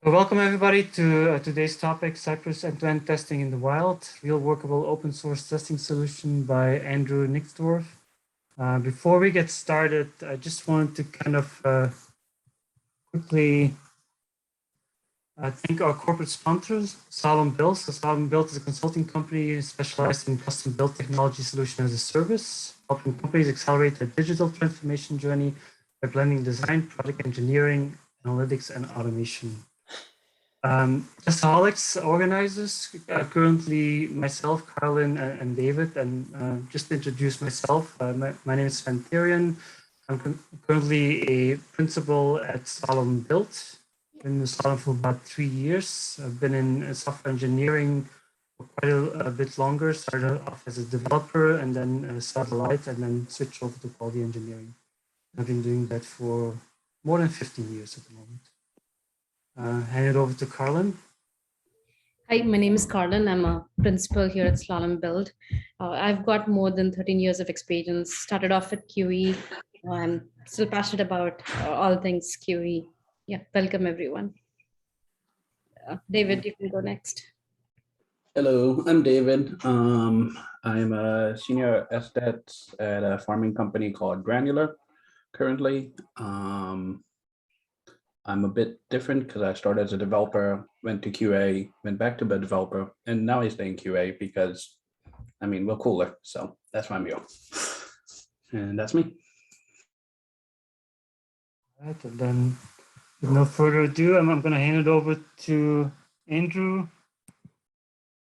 Well, welcome everybody to today's topic, Cypress end-to-end testing in the wild, real workable open source testing solution by Andrew Nixdorf. Before we get started, I just wanted to kind of quickly thank our corporate sponsors, Slalom Build. So Slalom Build is a consulting company specialized in custom build technology solution as a service, helping companies accelerate their digital transformation journey by blending design, product engineering, analytics, and automation. Testaholics organizers, currently myself, Carlin, and David, and just to introduce myself, my name is Sven Therian. I'm currently a principal at Slalom Build. Been in Slalom for about 3 years. I've been in software engineering for quite a bit longer. Started off as a developer and then satellite, and then switched over to quality engineering. I've been doing that for more than 15 years at the moment. Hand it over to Carlin. Hi, my name is Carlin. I'm a principal here at Slalom Build. I've got more than 13 years of experience. Started off at QE. I'm still passionate about all things QE. Yeah, welcome everyone. David, you can go next. Hello, I'm David. I'm a senior SDET at a farming company called Granular currently. I'm a bit different because I started as a developer, went to QA, went back to a developer, and now I stay in QA because, I mean, we're cooler. So that's why I'm here. And that's me. All right, and then with no further ado, I'm going to hand it over to Andrew.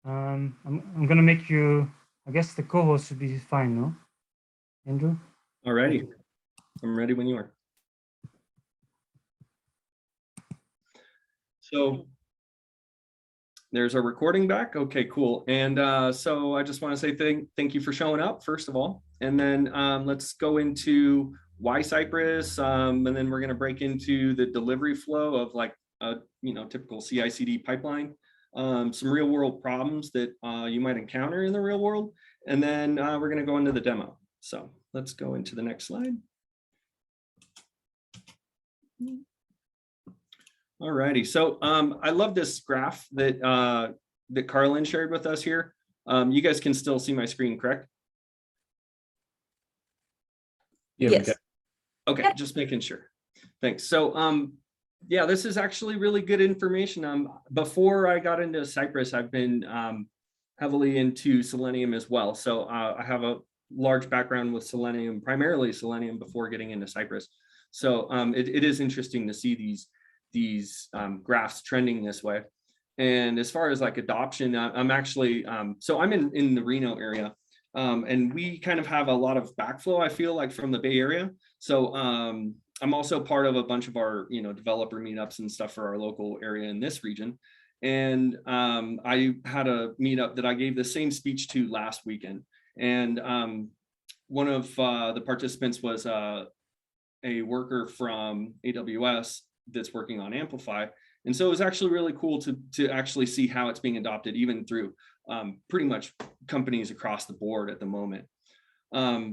I'm going to make you, I guess the co-host should be fine, no? Andrew? All righty. I'm ready when you are. So there's our recording back. Okay, cool. And so I just want to say thank you for showing up, first of all. And then let's go into why Cypress, and then we're going to break into the delivery flow of like a typical CI/CD pipeline, some real world problems that you might encounter in the real world, and then we're going to go into the demo. So let's go into the next slide. All righty. So I love this graph that that Carlin shared with us here. You guys can still see my screen, correct? Yeah, yes. Okay, just making sure. Thanks. So yeah, this is actually really good information. Before I got into Cypress, I've been heavily into Selenium as well. So I have a large background with Selenium, primarily Selenium, before getting into Cypress. So it is interesting to see these graphs trending this way. And as far as like adoption, I'm actually, so I'm in the Reno area, and we kind of have a lot of backflow, I feel like, from the Bay Area. So I'm also part of a bunch of our, developer meetups and stuff for our local area in this region. And I had a meetup that I gave the same speech to last weekend. And one of the participants was a worker from AWS that's working on Amplify. And so it was actually really cool to actually see how it's being adopted, even through pretty much companies across the board at the moment.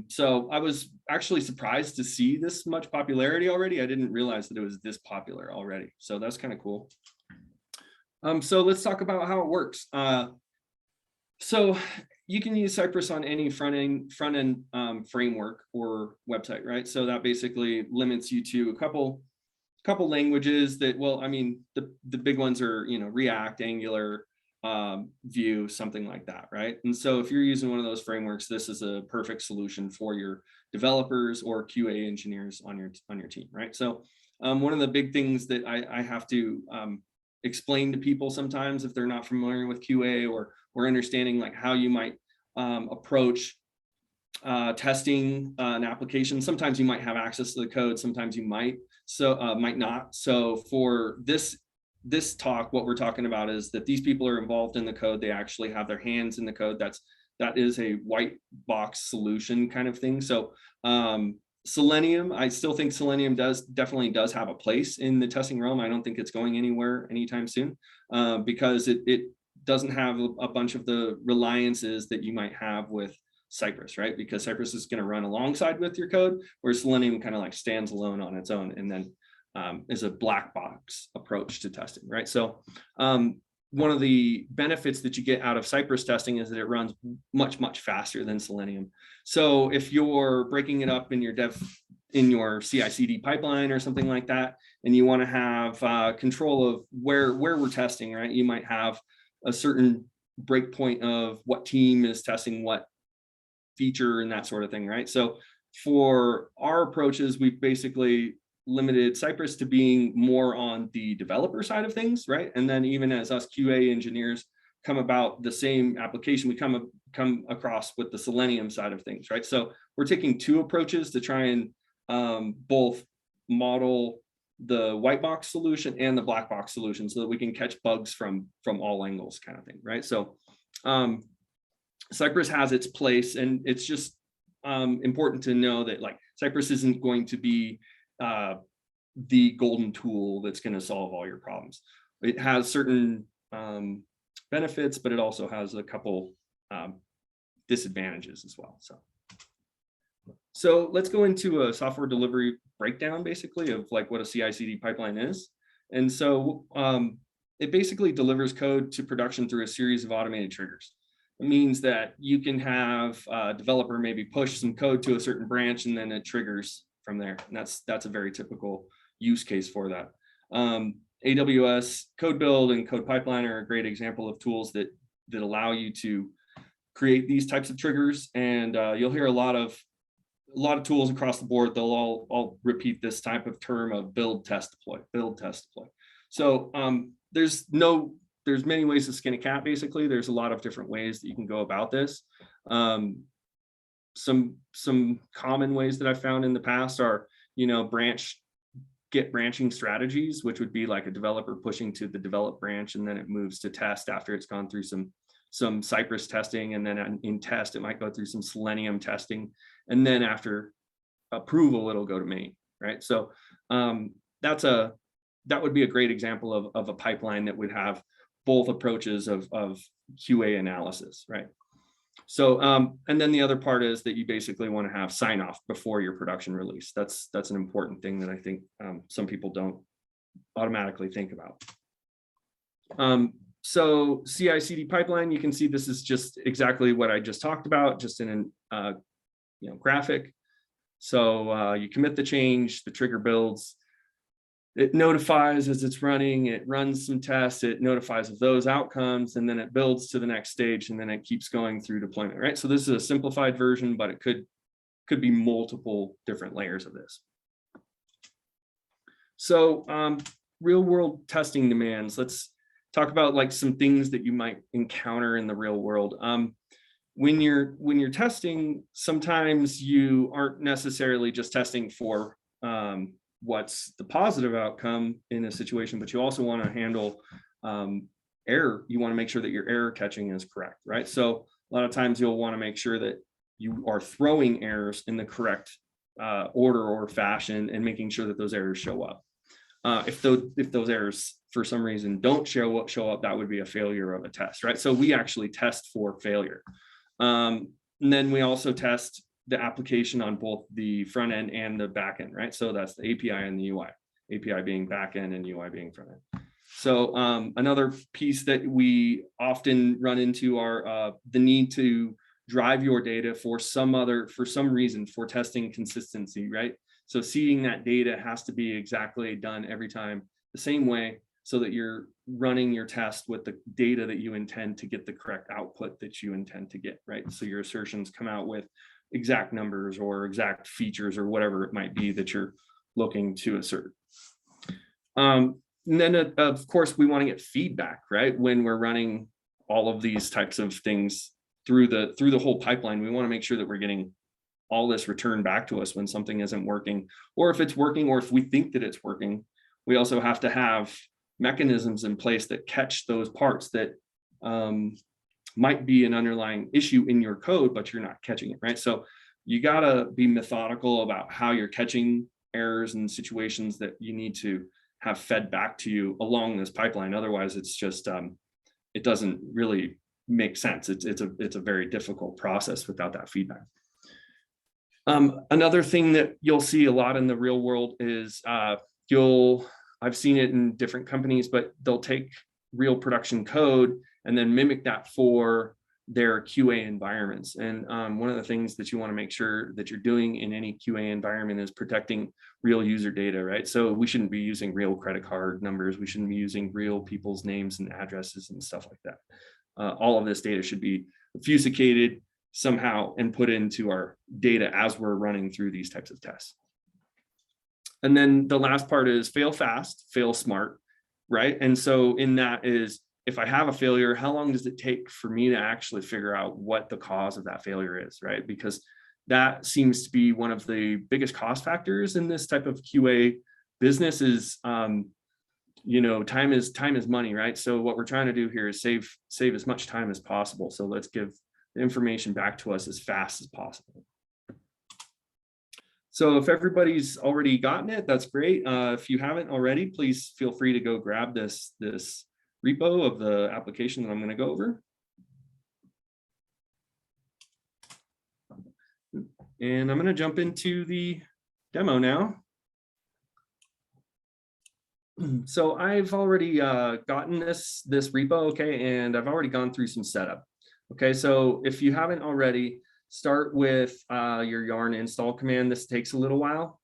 So I was actually surprised to see this much popularity already. I didn't realize that it was this popular already. So that's kind of cool. So let's talk about how it works. So you can use Cypress on any front end framework or website, right? So that basically limits you to a couple languages that, well, I mean, the big ones are, React, Angular, Vue, something like that, right? And so if you're using one of those frameworks, this is a perfect solution for your developers or QA engineers on your team, right? So one of the big things that I have to explain to people sometimes if they're not familiar with QA or understanding like how you might approach testing an application. Sometimes you might have access to the code, sometimes you might not. So for this talk, what we're talking about is that these people are involved in the code. They actually have their hands in the code. That is a white box solution kind of thing. So Selenium, I still think Selenium definitely does have a place in the testing realm. I don't think it's going anywhere anytime soon because it doesn't have a bunch of the reliances that you might have with Cypress, right? Because Cypress is going to run alongside with your code, whereas Selenium kind of like stands alone on its own. And then is a black box approach to testing, right? So one of the benefits that you get out of Cypress testing is that it runs much, much faster than Selenium. So if you're breaking it up in your CI/CD pipeline or something like that, and you want to have control of where we're testing, right? You might have a certain breakpoint of what team is testing what feature and that sort of thing, right? So for our approaches, we basically limited Cypress to being more on the developer side of things, right? And then even as us QA engineers come about the same application, we come across with the Selenium side of things, right? So we're taking two approaches to try and both model the white box solution and the black box solution so that we can catch bugs from all angles kind of thing, right? So Cypress has its place, and it's just important to know that like Cypress isn't going to be the golden tool that's going to solve all your problems. It has certain benefits, but it also has a couple disadvantages as well. So let's go into a software delivery breakdown, basically, of like what a CI/CD pipeline is. And so it basically delivers code to production through a series of automated triggers. It means that you can have a developer maybe push some code to a certain branch, and then it triggers from there. And that's a very typical use case for that. AWS Code Build and Code Pipeline are a great example of tools that allow you to create these types of triggers. And you'll hear a lot of tools across the board. They'll all repeat this type of term of build, test, deploy, build, test, deploy. So there's many ways to skin a cat, basically. There's a lot of different ways that you can go about this. Some common ways that I found in the past are, branching strategies, which would be like a developer pushing to the develop branch, and then it moves to test after it's gone through some Cypress testing, and then in test, it might go through some Selenium testing, and then after approval, it'll go to main, right? So that would be a great example of a pipeline that would have both approaches of QA analysis, right? So, and then the other part is that you basically want to have sign off before your production release. That's an important thing that I think some people don't automatically think about. So CI/CD pipeline, you can see this is just exactly what I just talked about, just in an graphic. So you commit the change, the trigger builds, it notifies as it's running, it runs some tests, it notifies of those outcomes, and then it builds to the next stage, and then it keeps going through deployment, right? So this is a simplified version, but it could be multiple different layers of this. So real world testing demands. Let's talk about like some things that you might encounter in the real world. When you're testing, sometimes you aren't necessarily just testing for what's the positive outcome in a situation, but you also want to handle error. You want to make sure that your error catching is correct, right? So a lot of times you'll want to make sure that you are throwing errors in the correct order or fashion, and making sure that those errors show up. If those errors for some reason don't show up, that would be a failure of a test, right? So we actually test for failure. And then we also test the application on both the front end and the back end, right? So that's the API and the UI, API being back end and UI being front end. So another piece that we often run into are the need to drive your data for some reason for testing consistency, right? So seeing that data has to be exactly done every time the same way, so that you're running your test with the data that you intend to get the correct output that you intend to get, right? So your assertions come out with exact numbers or exact features or whatever it might be that you're looking to assert. And then of course we want to get feedback, right? When we're running all of these types of things through the whole pipeline, we want to make sure that we're getting all this returned back to us when something isn't working, or if it's working, or if we think that it's working. We also have to have mechanisms in place that catch those parts that might be an underlying issue in your code, but you're not catching it, right? So you gotta be methodical about how you're catching errors and situations that you need to have fed back to you along this pipeline. Otherwise, it's just it doesn't really make sense. It's a very difficult process without that feedback. Another thing that you'll see a lot in the real world is I've seen it in different companies, but they'll take real production code and then mimic that for their QA environments. And one of the things that you want to make sure that you're doing in any QA environment is protecting real user data, right? So we shouldn't be using real credit card numbers. We shouldn't be using real people's names and addresses and stuff like that. All of this data should be obfuscated somehow and put into our data as we're running through these types of tests. And then the last part is fail fast, fail smart, right? And so in that is, if I have a failure, how long does it take for me to actually figure out what the cause of that failure is, right? Because that seems to be one of the biggest cost factors in this type of QA business is, you know, time is money, right? So what we're trying to do here is save as much time as possible. So let's give the information back to us as fast as possible. So if everybody's already gotten it, that's great. If you haven't already, please feel free to go grab this repo of the application that I'm going to go over. And I'm going to jump into the demo now. So I've already gotten this repo, okay, and I've already gone through some setup. Okay, so if you haven't already, start with your yarn install command. This takes a little while.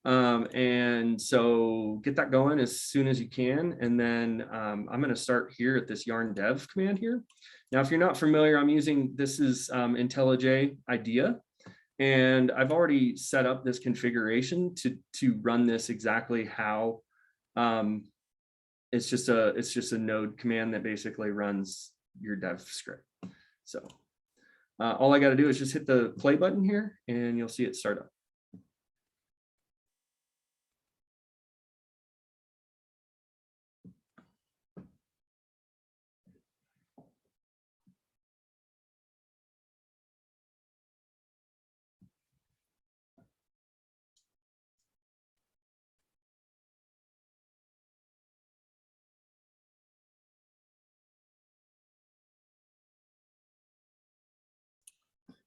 And so get that going as soon as you can. And then I'm going to start here at this yarn dev command here. Now, if you're not familiar, I'm using, this is IntelliJ IDEA. And I've already set up this configuration to run this exactly how it's just a node command that basically runs your dev script. So all I got to do is just hit the play button here and you'll see it start up.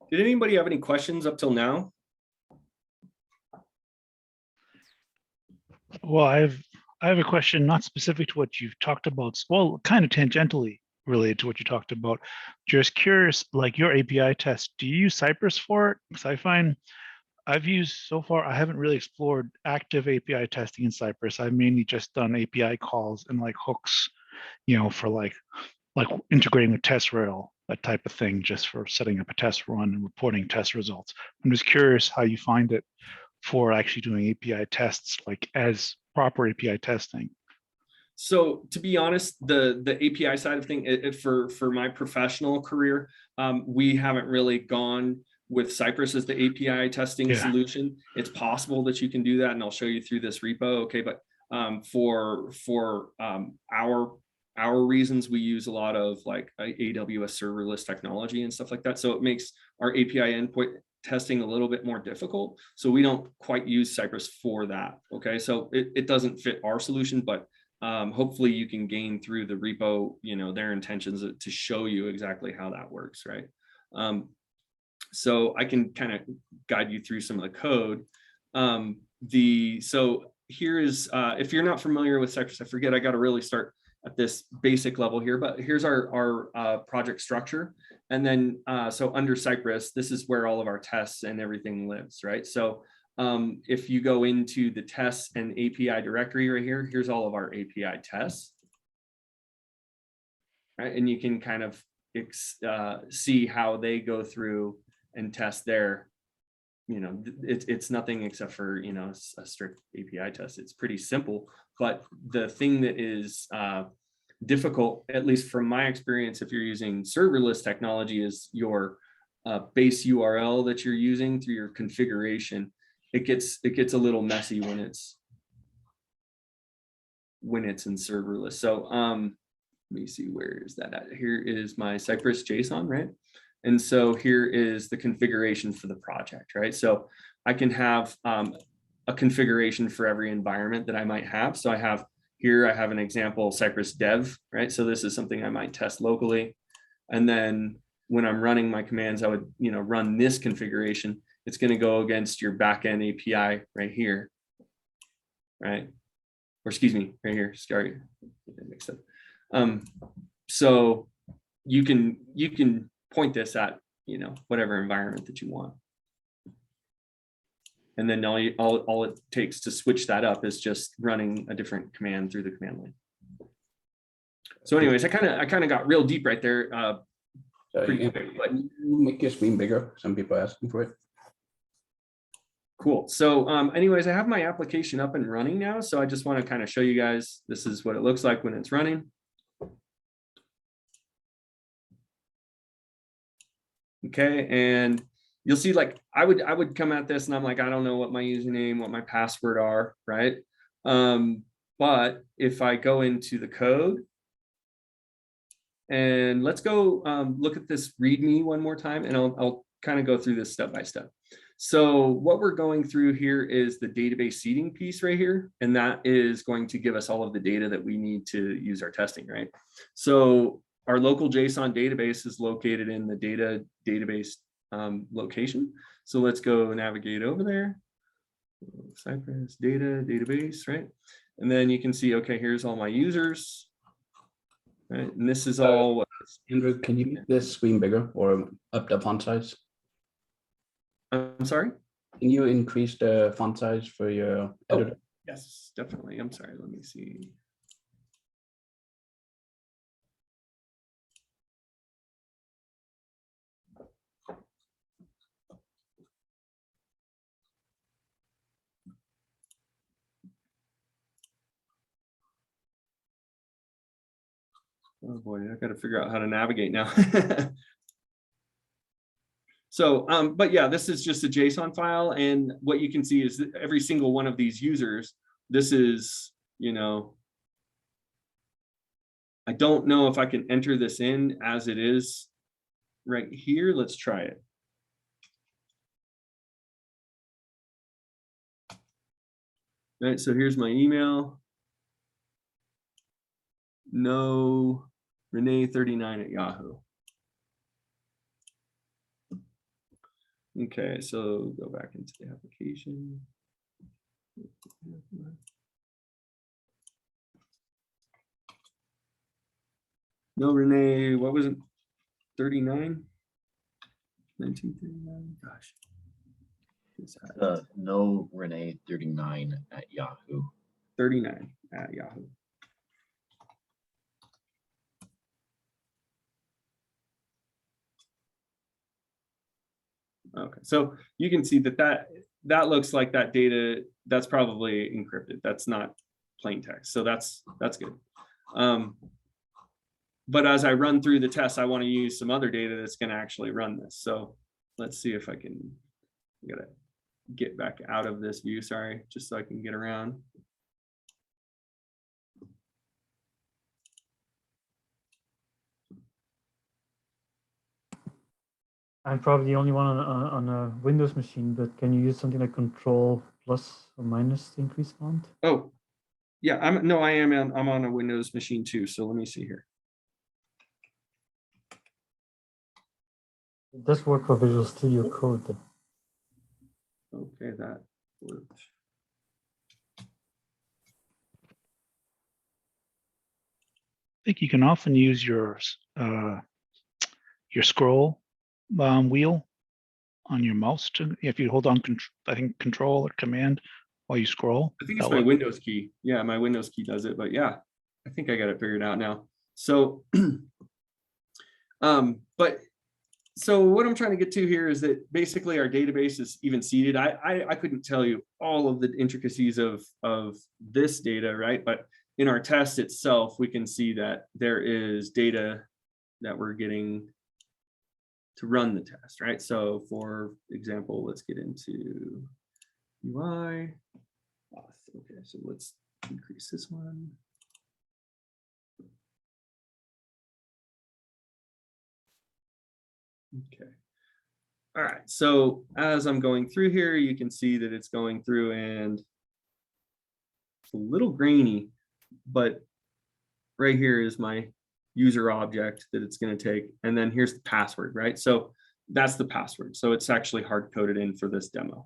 Did anybody have any questions up till now? Well, I have a question not specific to what you've talked about. Well, kind of tangentially related to what you talked about. Just curious, like your API test, do you use Cypress for it? Because I find I've used so far, I haven't really explored active API testing in Cypress. I've mainly just done API calls and like hooks, you know, for like integrating with TestRail, that type of thing, just for setting up a test run and reporting test results. I'm just curious how you find it for actually doing API tests, like as proper API testing. So to be honest, the API side of thing, for my professional career, we haven't really gone with Cypress as the API testing solution. It's possible that you can do that, and I'll show you through this repo. Okay, but for our reasons, we use a lot of like AWS serverless technology and stuff like that. So it makes our API endpoint testing a little bit more difficult. So we don't quite use Cypress for that. Okay, so it doesn't fit our solution, but hopefully you can gain through the repo, you know, their intentions to show you exactly how that works, right? So I can kind of guide you through some of the code. So here is, if you're not familiar with Cypress, I forget, I got to really start at this basic level here, but here's our project structure. And then, so under Cypress, this is where all of our tests and everything lives, right? So if you go into the tests and API directory right here, here's all of our API tests, right? And you can kind of see how they go through and test their, you know, it's nothing except for, you know, a strict API test. It's pretty simple, but the thing that is difficult, at least from my experience, if you're using serverless technology, is your base URL that you're using through your configuration. It gets a little messy when it's in serverless. So let me see, where is that at? Here is my Cypress JSON, right? And so here is the configuration for the project, right? So I can have a configuration for every environment that I might have. So I have an example Cypress dev, right? So this is something I might test locally. And then when I'm running my commands, I would, you know, run this configuration. It's going to go against your backend API right here, right? or excuse me, right here, sorry, mixed up. So you can point this at, you know, whatever environment that you want. And then all it takes to switch that up is just running a different command through the command line. So anyways, I kind of got real deep right there. Pretty quick, but make your screen bigger. Some people are asking for it. Cool. So anyways, I have my application up and running now. So I just want to kind of show you guys, this is what it looks like when it's running. Okay, and you'll see, like, I would come at this and I'm like, I don't know what my username, what my password are, right? But if I go into the code, and let's go look at this README one more time, and I'll kind of go through this step by step. So what we're going through here is the database seeding piece right here, and that is going to give us all of the data that we need to use our testing, right? So our local JSON database is located in the database location. So let's go navigate over there. Cypress data database, right? And then you can see, okay, here's all my users. Right, and this is all. Andrew, can you make this screen bigger or up the font size? I'm sorry? Can you increase the font size for your editor? Yes, definitely. I'm sorry. Let me see. Oh boy, I got to figure out how to navigate now. So, but yeah, this is just a JSON file. And what you can see is that every single one of these users, this is, you know, I don't know if I can enter this in as it is right here. Let's try it. All right, so here's my email. No, Renee39@Yahoo. Okay, so go back into the application. No, Renee, what was it? 39? 1939? Gosh. No, Renee 39 at Yahoo. 39 at Yahoo. Okay, so you can see that looks like that data, that's probably encrypted. That's not plain text. So that's good. But as I run through the test, I want to use some other data that's going to actually run this. So let's see if I can, I gotta get back out of this view, sorry, just so I can get around. I'm probably the only one on a Windows machine, but can you use something like Control plus or minus to increase font? Oh, yeah, I'm on a Windows machine too. So let me see here. It does work for Visual Studio Code. Okay, that worked. I think you can often use your scroll wheel on your mouse to, if you hold on, I think Control or Command while you scroll. I think it's my Windows key. Yeah, my Windows key does it, but yeah, I think I got it figured out now. So, so what I'm trying to get to here is that basically our database is even seeded. I couldn't tell you all of the intricacies of this data, right? But in our test itself, we can see that there is data that we're getting to run the test, right? So for example, let's get into UI. Okay, so let's increase this one. Okay. All right, so as I'm going through here, you can see that it's going through and it's a little grainy, but right here is my user object that it's going to take. And then here's the password, right? So that's the password. So it's actually hard coded in for this demo.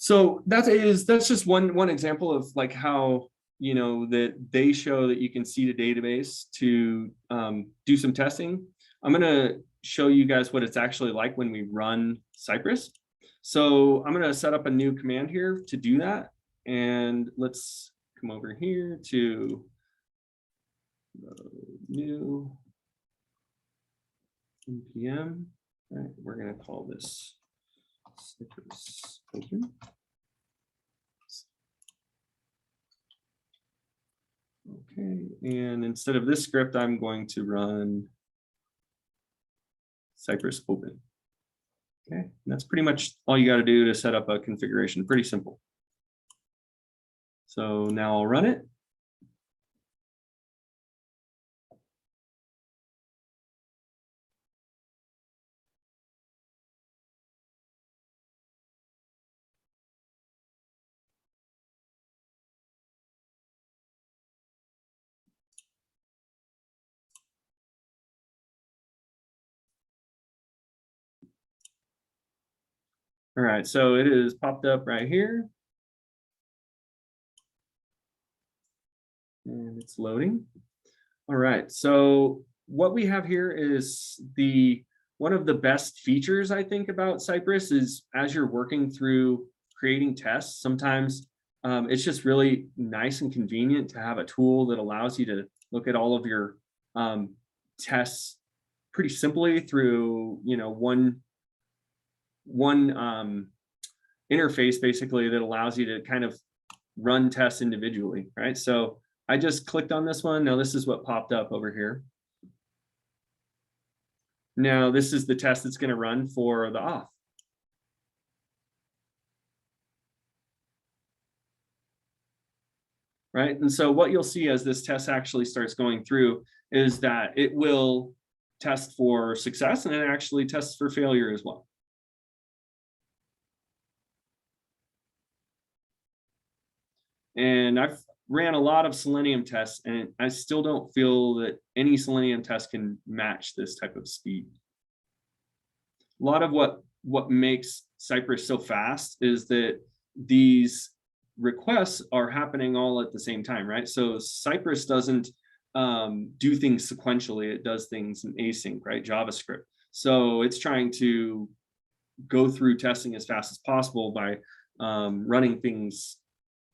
So that's just one example of like how, you know, that they show that you can see the database to do some testing. I'm going to show you guys what it's actually like when we run Cypress. So I'm going to set up a new command here to do that. And let's come over here to new npm. All right, we're going to call this Cypress open. Okay, and instead of this script, I'm going to run Cypress open. Okay, and that's pretty much all you got to do to set up a configuration. Pretty simple. So now I'll run it. All right, so it is popped up right here. And it's loading. All right, so what we have here is one of the best features I think about Cypress is as you're working through creating tests, sometimes it's just really nice and convenient to have a tool that allows you to look at all of your tests pretty simply through, you know, one interface basically that allows you to kind of run tests individually, right? So I just clicked on this one. Now this is what popped up over here. Now this is the test that's going to run for the auth. Right, and so what you'll see as this test actually starts going through is that it will test for success and it actually tests for failure as well. And I've ran a lot of Selenium tests and I still don't feel that any Selenium test can match this type of speed. A lot of what makes Cypress so fast is that these requests are happening all at the same time, right? So Cypress doesn't do things sequentially, it does things in async, right? JavaScript. So it's trying to go through testing as fast as possible by running things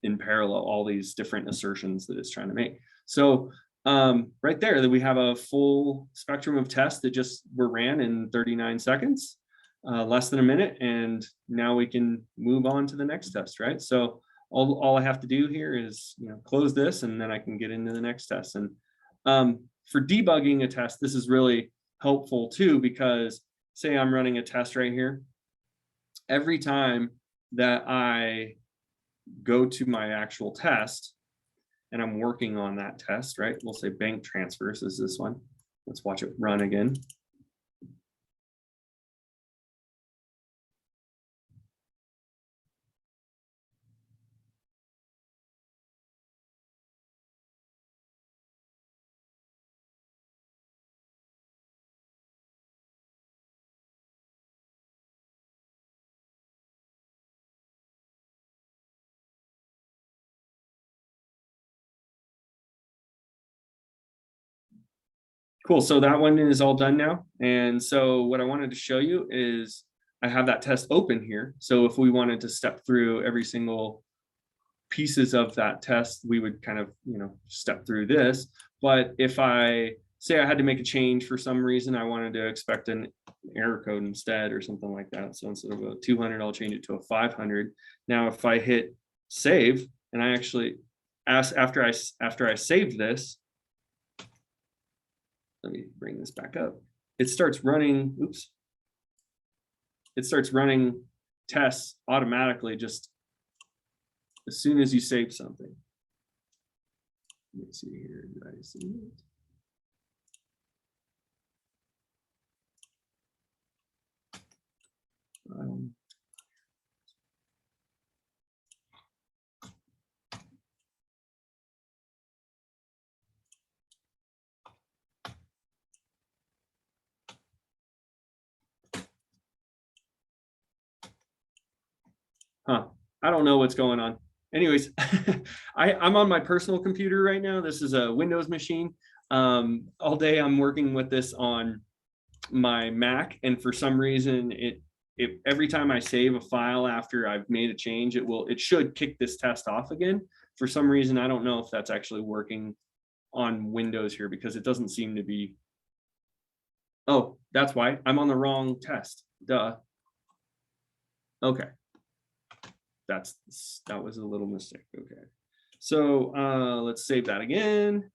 in parallel, all these different assertions that it's trying to make. So right there, that we have a full spectrum of tests that just were ran in 39 seconds, less than a minute, and now we can move on to the next test, right? So all I have to do here is, you know, close this, and then I can get into the next test. And for debugging a test, this is really helpful too, because say I'm running a test right here. Every time that I go to my actual test and I'm working on that test, right? We'll say bank transfers is this one. Let's watch it run again. Cool, so that one is all done now. And so what I wanted to show you is I have that test open here. So if we wanted to step through every single pieces of that test, we would kind of, you know, step through this. But if I say I had to make a change for some reason, I wanted to expect an error code instead or something like that. So instead of a 200, I'll change it to a 500. Now, if I hit save and I actually after I save this, let me bring this back up. It starts running, oops. It starts running tests automatically just as soon as you save something. Let me see here, did I see it? I don't know what's going on. Anyways, I'm on my personal computer right now. This is a Windows machine. All day I'm working with this on my Mac, and for some reason every time I save a file after I've made a change, it should kick this test off again. For some reason, I don't know if that's actually working on Windows here, because it doesn't seem to be. Oh, that's why I'm on the wrong test. Duh. Okay. That was a little mistake. Okay. So let's save that again.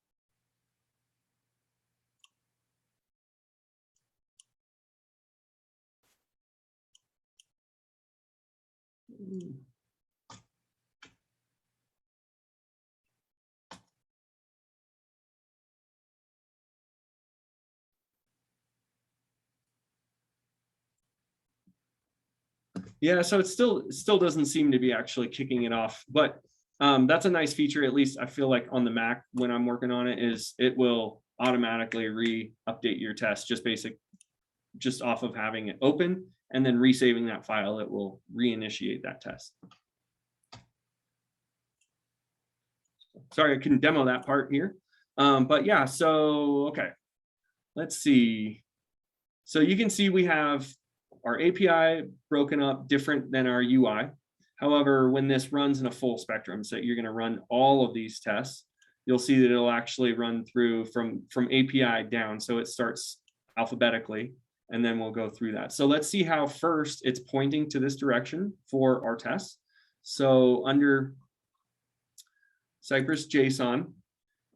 Yeah, so it still doesn't seem to be actually kicking it off, but that's a nice feature. At least I feel like on the Mac when I'm working on it, is it will automatically re-update your test just off of having it open, and then resaving that file, it will reinitiate that test. Sorry, I couldn't demo that part here. But yeah, so, okay, let's see. So you can see we have our API broken up different than our UI. However, when this runs in a full spectrum, so you're gonna run all of these tests, you'll see that it'll actually run through from API down. So it starts alphabetically, and then we'll go through that. So let's see how first it's pointing to this direction for our tests. So under Cypress JSON,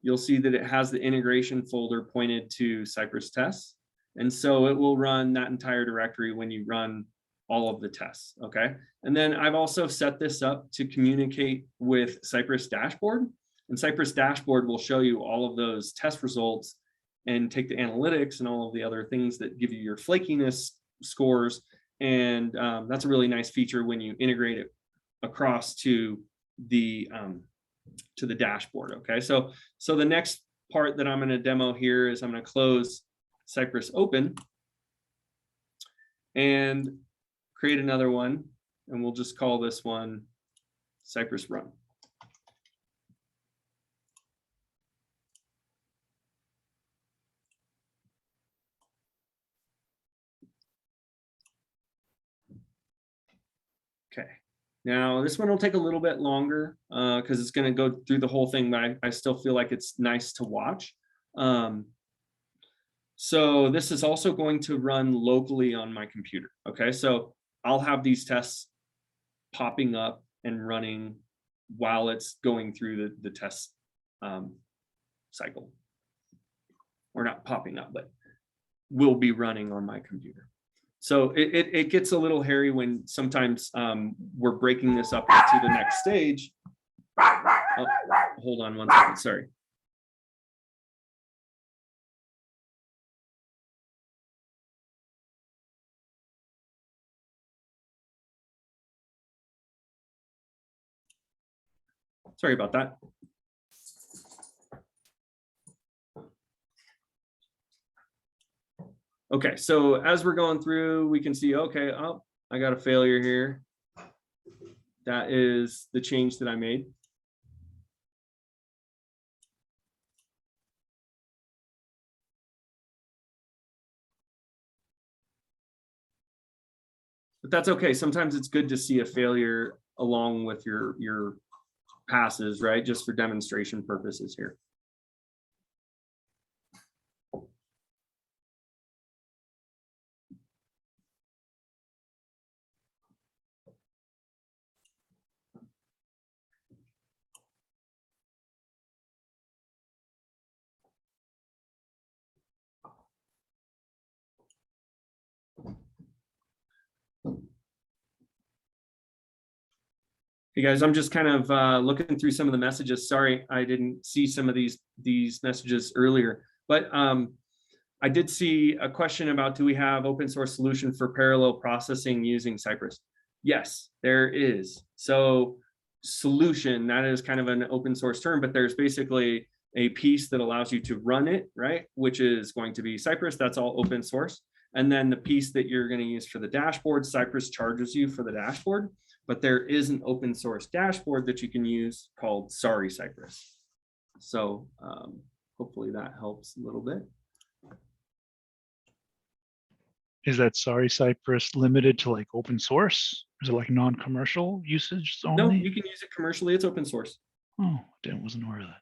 you'll see that it has the integration folder pointed to Cypress tests. And so it will run that entire directory when you run all of the tests, okay? And then I've also set this up to communicate with Cypress dashboard. And Cypress dashboard will show you all of those test results and take the analytics and all of the other things that give you your flakiness scores. And that's a really nice feature when you integrate it across to the dashboard, okay? So the next part that I'm gonna demo here is I'm gonna close Cypress open and create another one, and we'll just call this one Cypress run. Okay, now this one will take a little bit longer because it's going to go through the whole thing, but I still feel like it's nice to watch. So this is also going to run locally on my computer. Okay, so I'll have these tests popping up and running while it's going through the test cycle. Or not popping up, but will be running on my computer. So it gets a little hairy when sometimes we're breaking this up into the next stage. Oh, hold on one second, sorry. Sorry about that. Okay, so as we're going through, we can see, okay, oh, I got a failure here. That is the change that I made. But that's okay. Sometimes it's good to see a failure along with your passes, right? Just for demonstration purposes here. Hey guys, I'm just kind of looking through some of the messages. Sorry, I didn't see some of these messages earlier, but I did see a question about, do we have open source solution for parallel processing using Cypress? Yes, there is. So solution, that is kind of an open source term, but there's basically a piece that allows you to run it, right? Which is going to be Cypress, that's all open source. And then the piece that you're going to use for the dashboard, Cypress charges you for the dashboard. but there is an open source dashboard that you can use called Sorry Cypress. So hopefully that helps a little bit. Is that Sorry Cypress limited to like open source? Is it like non-commercial usage only? No, you can use it commercially. It's open source. Oh, I wasn't aware of that.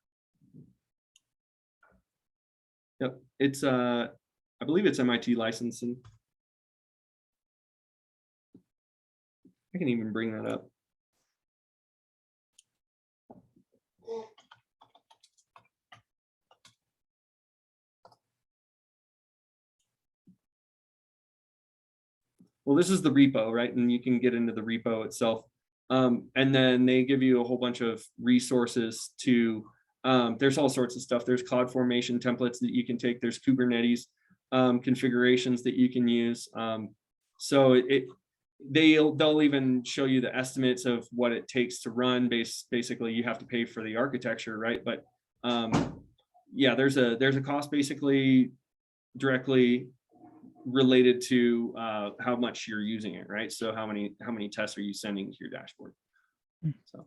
Yep, it's I believe it's MIT licensing. I can even bring that up. Well, this is the repo, right? And you can get into the repo itself. And then they give you a whole bunch of resources to, there's all sorts of stuff. There's CloudFormation templates that you can take. There's Kubernetes configurations that you can use. So they'll even show you the estimates of what it takes to run. Basically, you have to pay for the architecture, right? But yeah, there's a cost basically directly related to how much you're using it, right? So how many tests are you sending to your dashboard? So,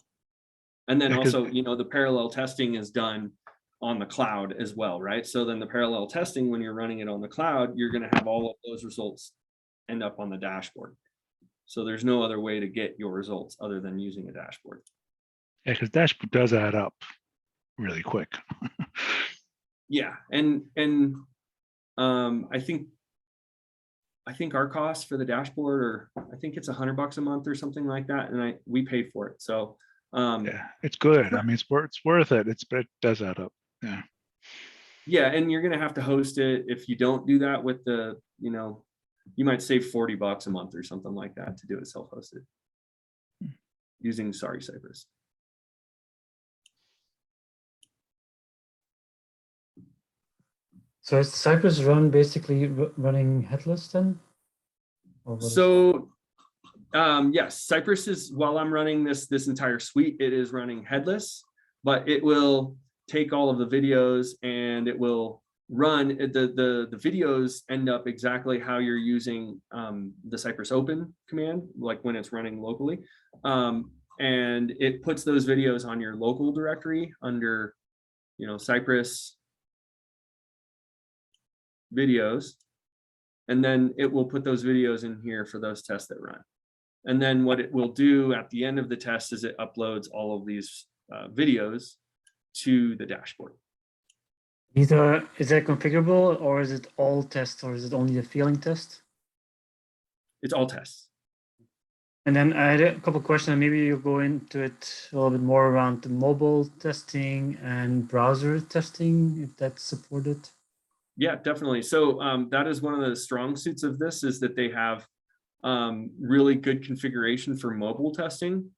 and then also, you know, the parallel testing is done on the cloud as well, right? So then the parallel testing, when you're running it on the cloud, you're going to have all of those results end up on the dashboard. So there's no other way to get your results other than using a dashboard. Yeah, because dashboard does add up really quick. Yeah, and I think our cost for the dashboard, or I think it's $100 a month or something like that, and we paid for it. So yeah, it's good. I mean, it's worth it. But it does add up. Yeah. Yeah, and you're gonna have to host it. If you don't do that with the, you know, you might save $40 a month or something like that to do it self-hosted using Sorry Cypress. So is Cypress run basically running headless then? So yes, Cypress is, while I'm running this entire suite, it is running headless, but it will take all of the videos and it will run the videos end up exactly how you're using the Cypress open command, like when it's running locally. And it puts those videos on your local directory under, you know, Cypress videos. And then it will put those videos in here for those tests that run. And then what it will do at the end of the test is it uploads all of these videos to the dashboard. Is that configurable, or is it all tests, or is it only the failing test? It's all tests. And then I had a couple of questions, and maybe you go into it a little bit more around the mobile testing and browser testing, if that's supported. Yeah, definitely. So that is one of the strong suits of this, is that they have really good configuration for mobile testing.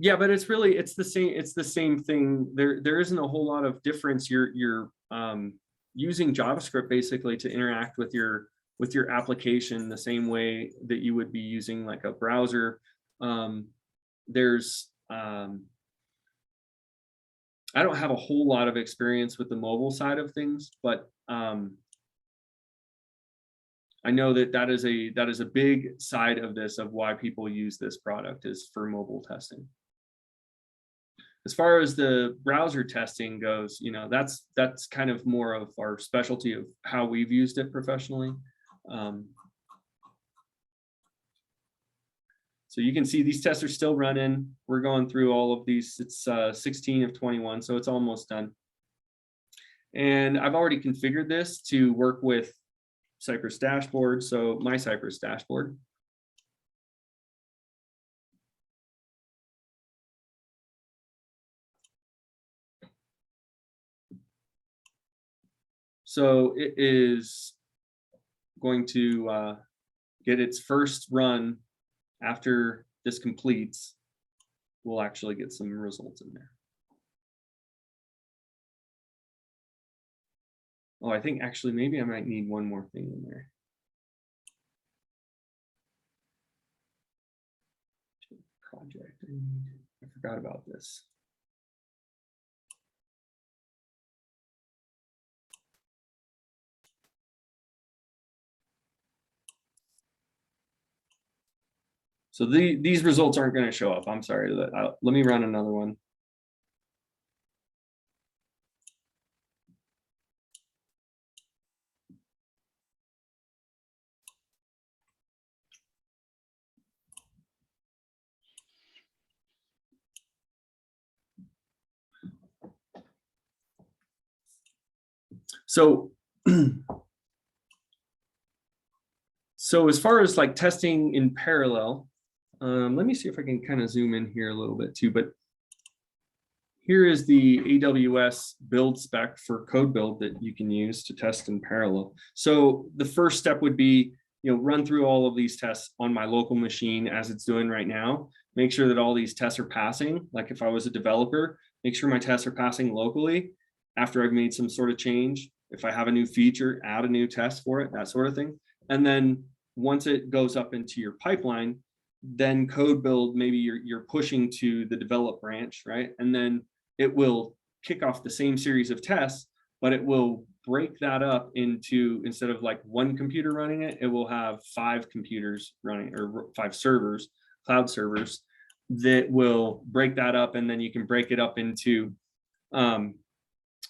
Yeah, but it's the same thing. There isn't a whole lot of difference. You're using JavaScript basically to interact with your application the same way that you would be using like a browser. I don't have a whole lot of experience with the mobile side of things, but I know that is a big side of this, of why people use this product, is for mobile testing. As far as the browser testing goes, you know, that's kind of more of our specialty of how we've used it professionally. So you can see these tests are still running. We're going through all of these. It's 16 of 21, so it's almost done. And I've already configured this to work with Cypress dashboard. So my Cypress dashboard. So it is going to get its first run after this completes. We'll actually get some results in there. Oh, I think actually maybe I might need one more thing in there. project. I forgot about this. So these results aren't going to show up. I'm sorry. Let me run another one. So, so as far as like testing in parallel, let me see if I can kind of zoom in here a little bit too, but here is the AWS build spec for code build that you can use to test in parallel. So the first step would be, run through all of these tests on my local machine as it's doing right now. Make sure that all these tests are passing. Like if I was a developer, make sure my tests are passing locally after I've made some sort of change. If I have a new feature, add a new test for it, that sort of thing. And then once it goes up into your pipeline, then code build, maybe you're pushing to the develop branch, right? And then it will kick off the same series of tests, but it will break that up into, instead of like one computer running it, it will have 5 computers running, or 5 servers, cloud servers, that will break that up. And then you can break it up into,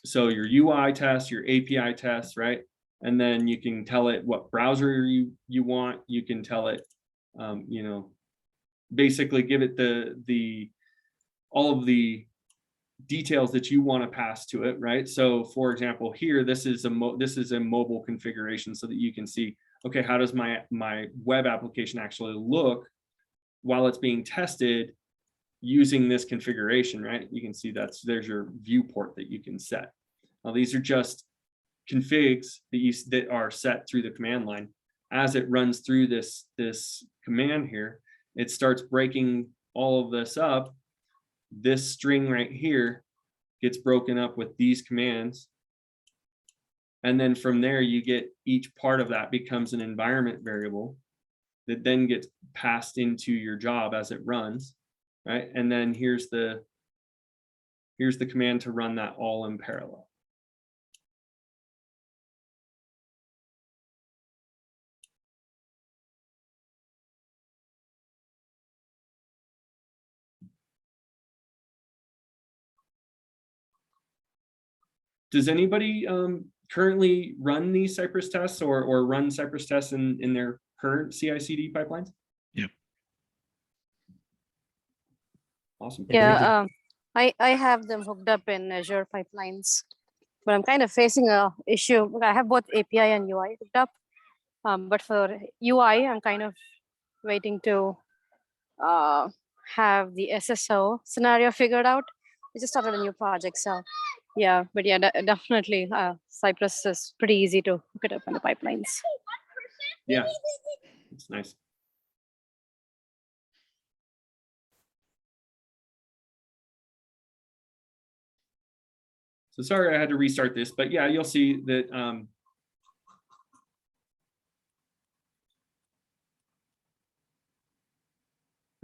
so your UI tests, your API tests, right? And then you can tell it what browser you want. You can tell it, basically give it all of the details that you want to pass to it, right? So for example, here, this is a mobile configuration so that you can see, okay, how does my web application actually look while it's being tested using this configuration, right? You can see there's your viewport that you can set. Now these are just configs that are set through the command line. As it runs through this command here, it starts breaking all of this up. This string right here gets broken up with these commands. And then from there, you get each part of that becomes an environment variable that then gets passed into your job as it runs, right? And then here's the command to run that all in parallel. Does anybody currently run these Cypress tests or run Cypress tests in their current CI/CD pipelines? Yep. Awesome. Yeah, I have them hooked up in Azure pipelines, but I'm kind of facing a issue. I have both API and UI hooked up, but for UI, I'm kind of waiting to have the SSO scenario figured out. I just started a new project, so yeah, but yeah, definitely Cypress is pretty easy to hook it up in the pipelines. Yeah, it's nice. So sorry I had to restart this, but yeah, you'll see that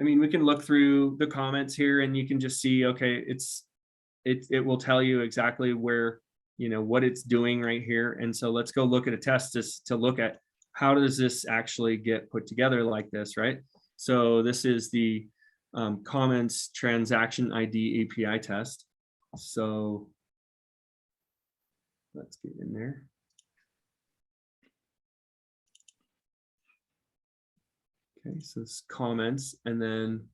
I mean, we can look through the comments here and you can just see, okay, it will tell you exactly where, what it's doing right here. And so let's go look at a test to look at how does this actually get put together like this, right? So this is the comments transaction ID API test. So let's get in there. Okay, so it's comments and then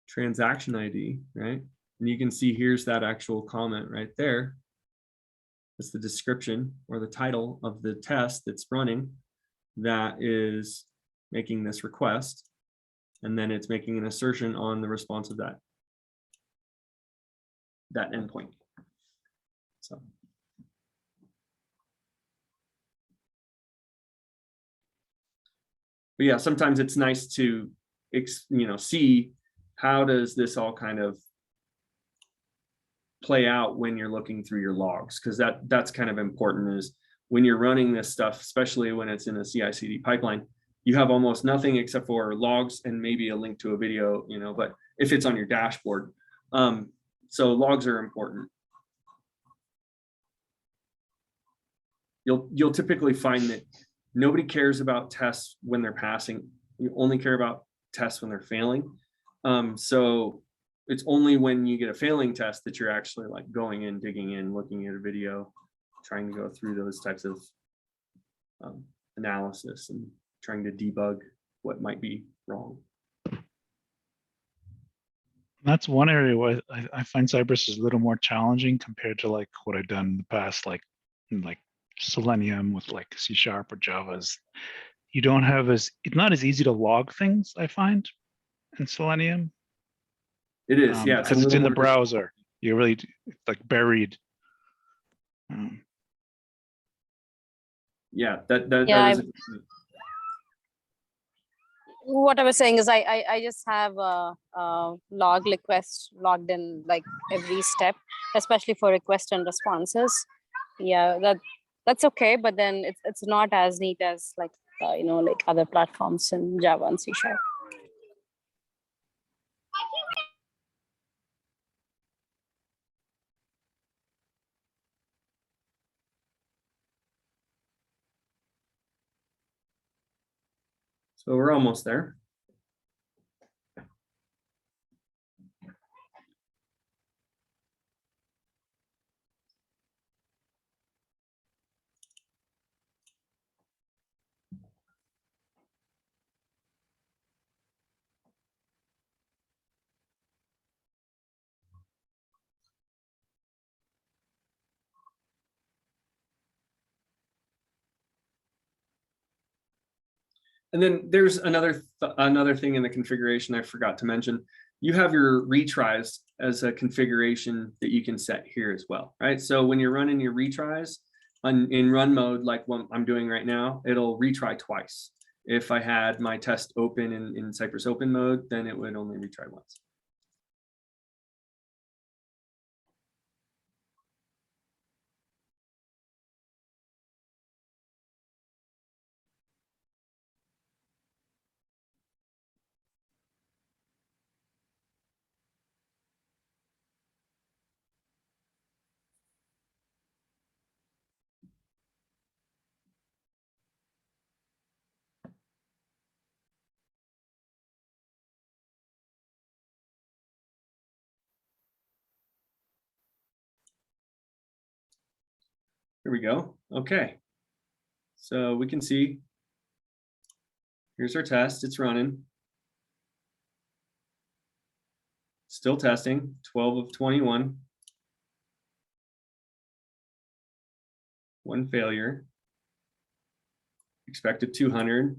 transaction ID, right? And you can see here's that actual comment right there. That's the description or the title of the test that's running that is making this request. And then it's making an assertion on the response of that endpoint. So. But yeah, sometimes it's nice to, see how does this all kind of play out when you're looking through your logs, because that's kind of important is when you're running this stuff, especially when it's in a CI/CD pipeline, you have almost nothing except for logs and maybe a link to a video, you know, but if it's on your dashboard. So logs are important. You'll typically find that nobody cares about tests when they're passing. You only care about tests when they're failing. So it's only when you get a failing test that you're actually like going in, digging in, looking at a video, trying to go through those types of analysis and trying to debug what might be wrong. That's one area where I find Cypress is a little more challenging compared to like what I've done in the past, like Selenium with like C# or Java's. You don't have it's not as easy to log things, I find, in Selenium. It is, yeah. Because it's in the browser. You're really like buried. Yeah, that Yeah, was what I was saying is I just have a log request logged in like every step, especially for request and responses. Yeah, that's okay, but then it's not as neat as like you know, like other platforms in Java and C#. So we're almost there. And then there's another thing in the configuration I forgot to mention. You have your retries as a configuration that you can set here as well, right? So when you're running your retries in run mode, like what I'm doing right now, it'll retry twice. If I had my test open in Cypress open mode, then it would only retry once. Here we go. Okay. So we can see, here's our test, it's running. Still testing, 12 of 21. One failure. Expected 200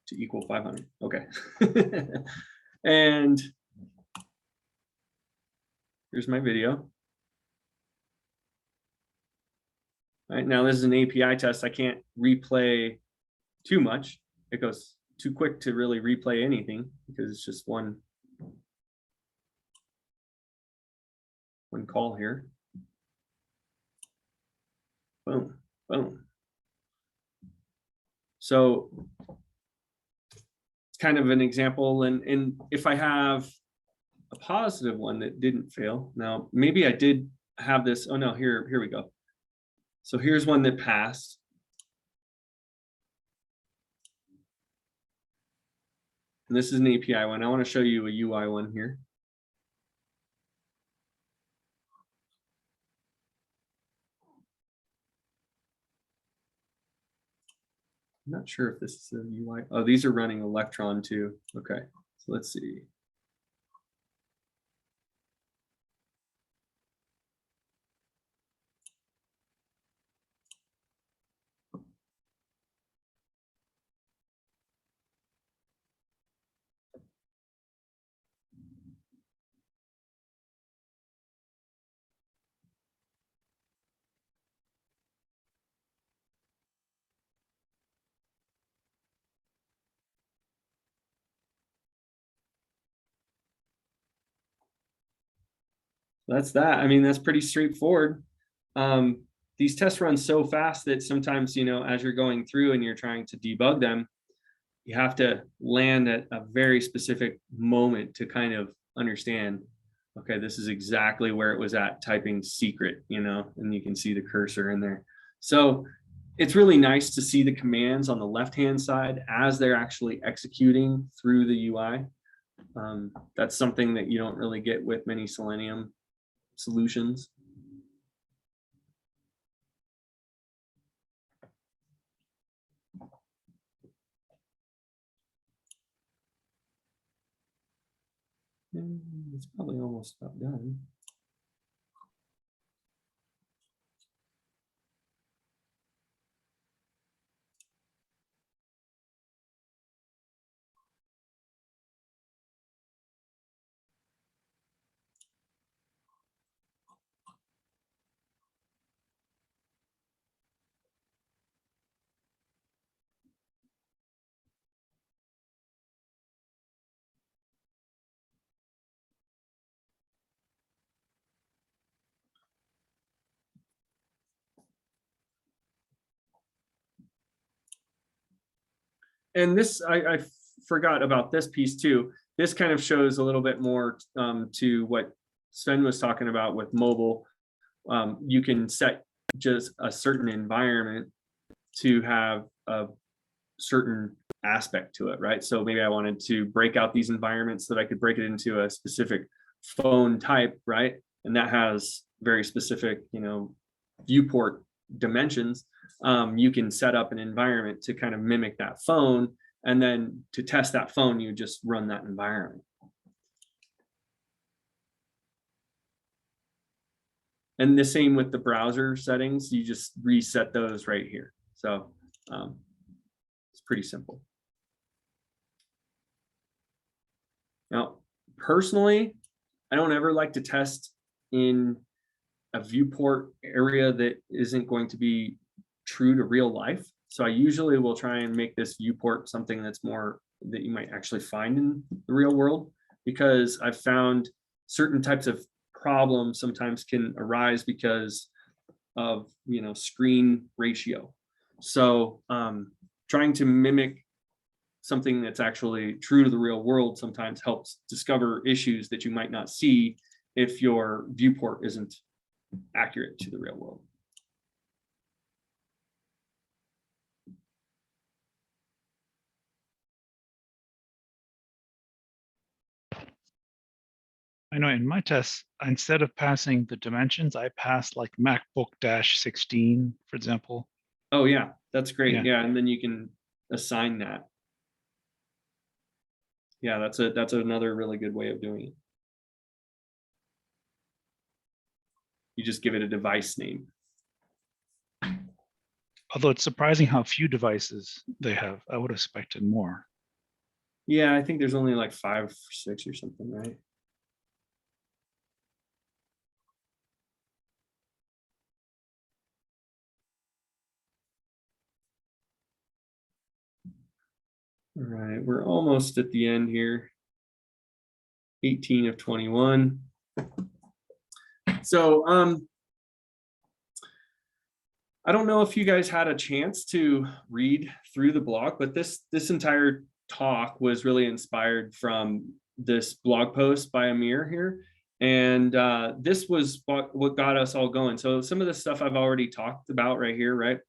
to equal 500. Okay. And here's my video. All right, now this is an API test. I can't replay too much. It goes too quick to really replay anything because it's just one call here. Boom, boom. So it's kind of an example. And if I have a positive one that didn't fail, now maybe I did have this. Oh no, here we go. So here's one that passed. And this is an API one. I want to show you a UI one here. I'm not sure if this is a UI. Oh, these are running Electron too. Okay, so let's see. That's that. I mean, that's pretty straightforward. these tests run so fast that sometimes, you know, as you're going through and you're trying to debug them, you have to land at a very specific moment to kind of understand, okay, this is exactly where it was at typing secret, you know, and you can see the cursor in there. So it's really nice to see the commands on the left-hand side as they're actually executing through the UI. That's something that you don't really get with many Selenium solutions. It's probably almost about done. And this, I forgot about this piece too. This kind of shows a little bit more to what Sven was talking about with mobile. You can set just a certain environment to have a certain aspect to it, right? So maybe I wanted to break out these environments so that I could break it into a specific phone type, right? And that has very specific, you know, viewport dimensions. You can set up an environment to kind of mimic that phone, and then to test that phone, you just run that environment. And the same with the browser settings, you just reset those right here. So it's pretty simple. Now, personally, I don't ever like to test in a viewport area that isn't going to be true to real life. So I usually will try and make this viewport something that's more that you might actually find in the real world, because I've found certain types of problems sometimes can arise because of, you know, screen ratio. So trying to mimic something that's actually true to the real world sometimes helps discover issues that you might not see if your viewport isn't accurate to the real world. I know in my tests, instead of passing the dimensions, I passed like MacBook-16, for example. Oh yeah, that's great. Yeah. Yeah, and then you can assign that. Yeah, that's another really good way of doing it. You just give it a device name. Although it's surprising how few devices they have. I would have expected more. Yeah, I think there's only like 5 or 6 or something, right? All right, we're almost at the end here. 18 of 21. So I don't know if you guys had a chance to read through the blog, but this entire talk was really inspired from this blog post by Amir here. And this was what got us all going. So some of the stuff I've already talked about right here, right?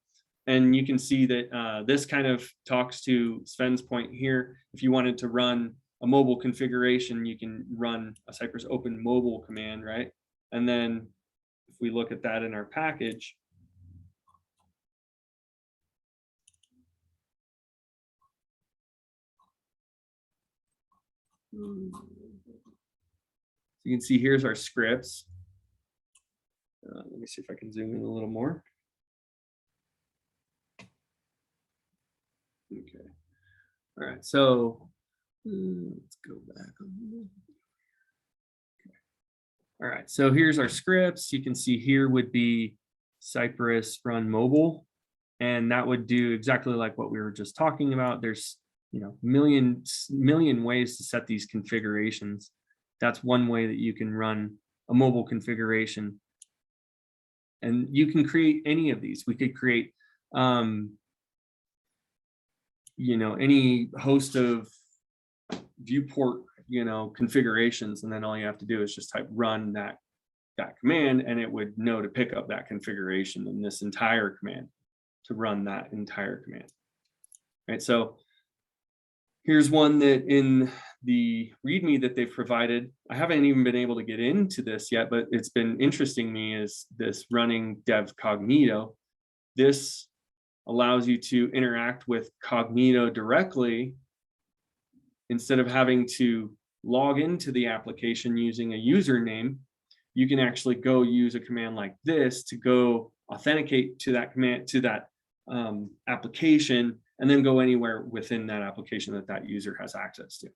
And you can see that this kind of talks to Sven's point here. If you wanted to run a mobile configuration, you can run a Cypress open mobile command, right? And then if we look at that in our package, you can see here's our scripts. Let me see if I can zoom in a little more. Okay. All right. So let's go back. Okay. All right. So here's our scripts. You can see here would be Cypress run mobile, and that would do exactly like what we were just talking about. There's, you know, million ways to set these configurations. That's one way that you can run a mobile configuration. And you can create any of these. We could create, you know, any host of viewport, you know, configurations. And then all you have to do is just type run that command, and it would know to pick up that configuration in this entire command to run that entire command. Right. So here's one that in the README that they've provided, I haven't even been able to get into this yet, but it's been interesting me, is this running dev cognito. This allows you to interact with cognito directly instead of having to log into the application using a username. You can actually go use a command like this to go authenticate to that command, to that application, and then go anywhere within that application that that user has access to.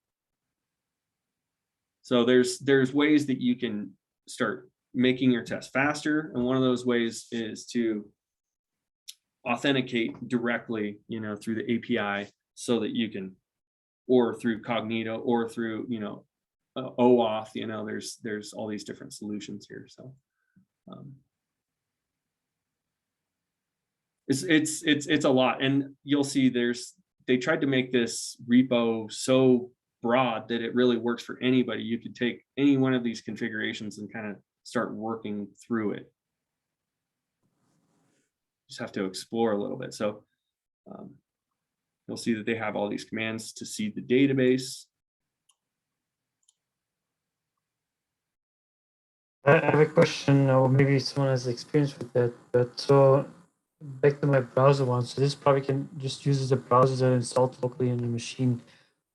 So there's ways that you can start making your test faster, and one of those ways is to authenticate directly, you know, through the API, so that you can, or through Cognito, or through, you know, OAuth. You know, there's all these different solutions here. So it's a lot, and you'll see they tried to make this repo so broad that it really works for anybody. You could take any one of these configurations and kind of start working through it. Just have to explore a little bit. So you'll see that they have all these commands to seed the database. I have a question, or maybe someone has experience with that, but so back to my browser one. So this probably can just uses the browser that installed locally on your machine.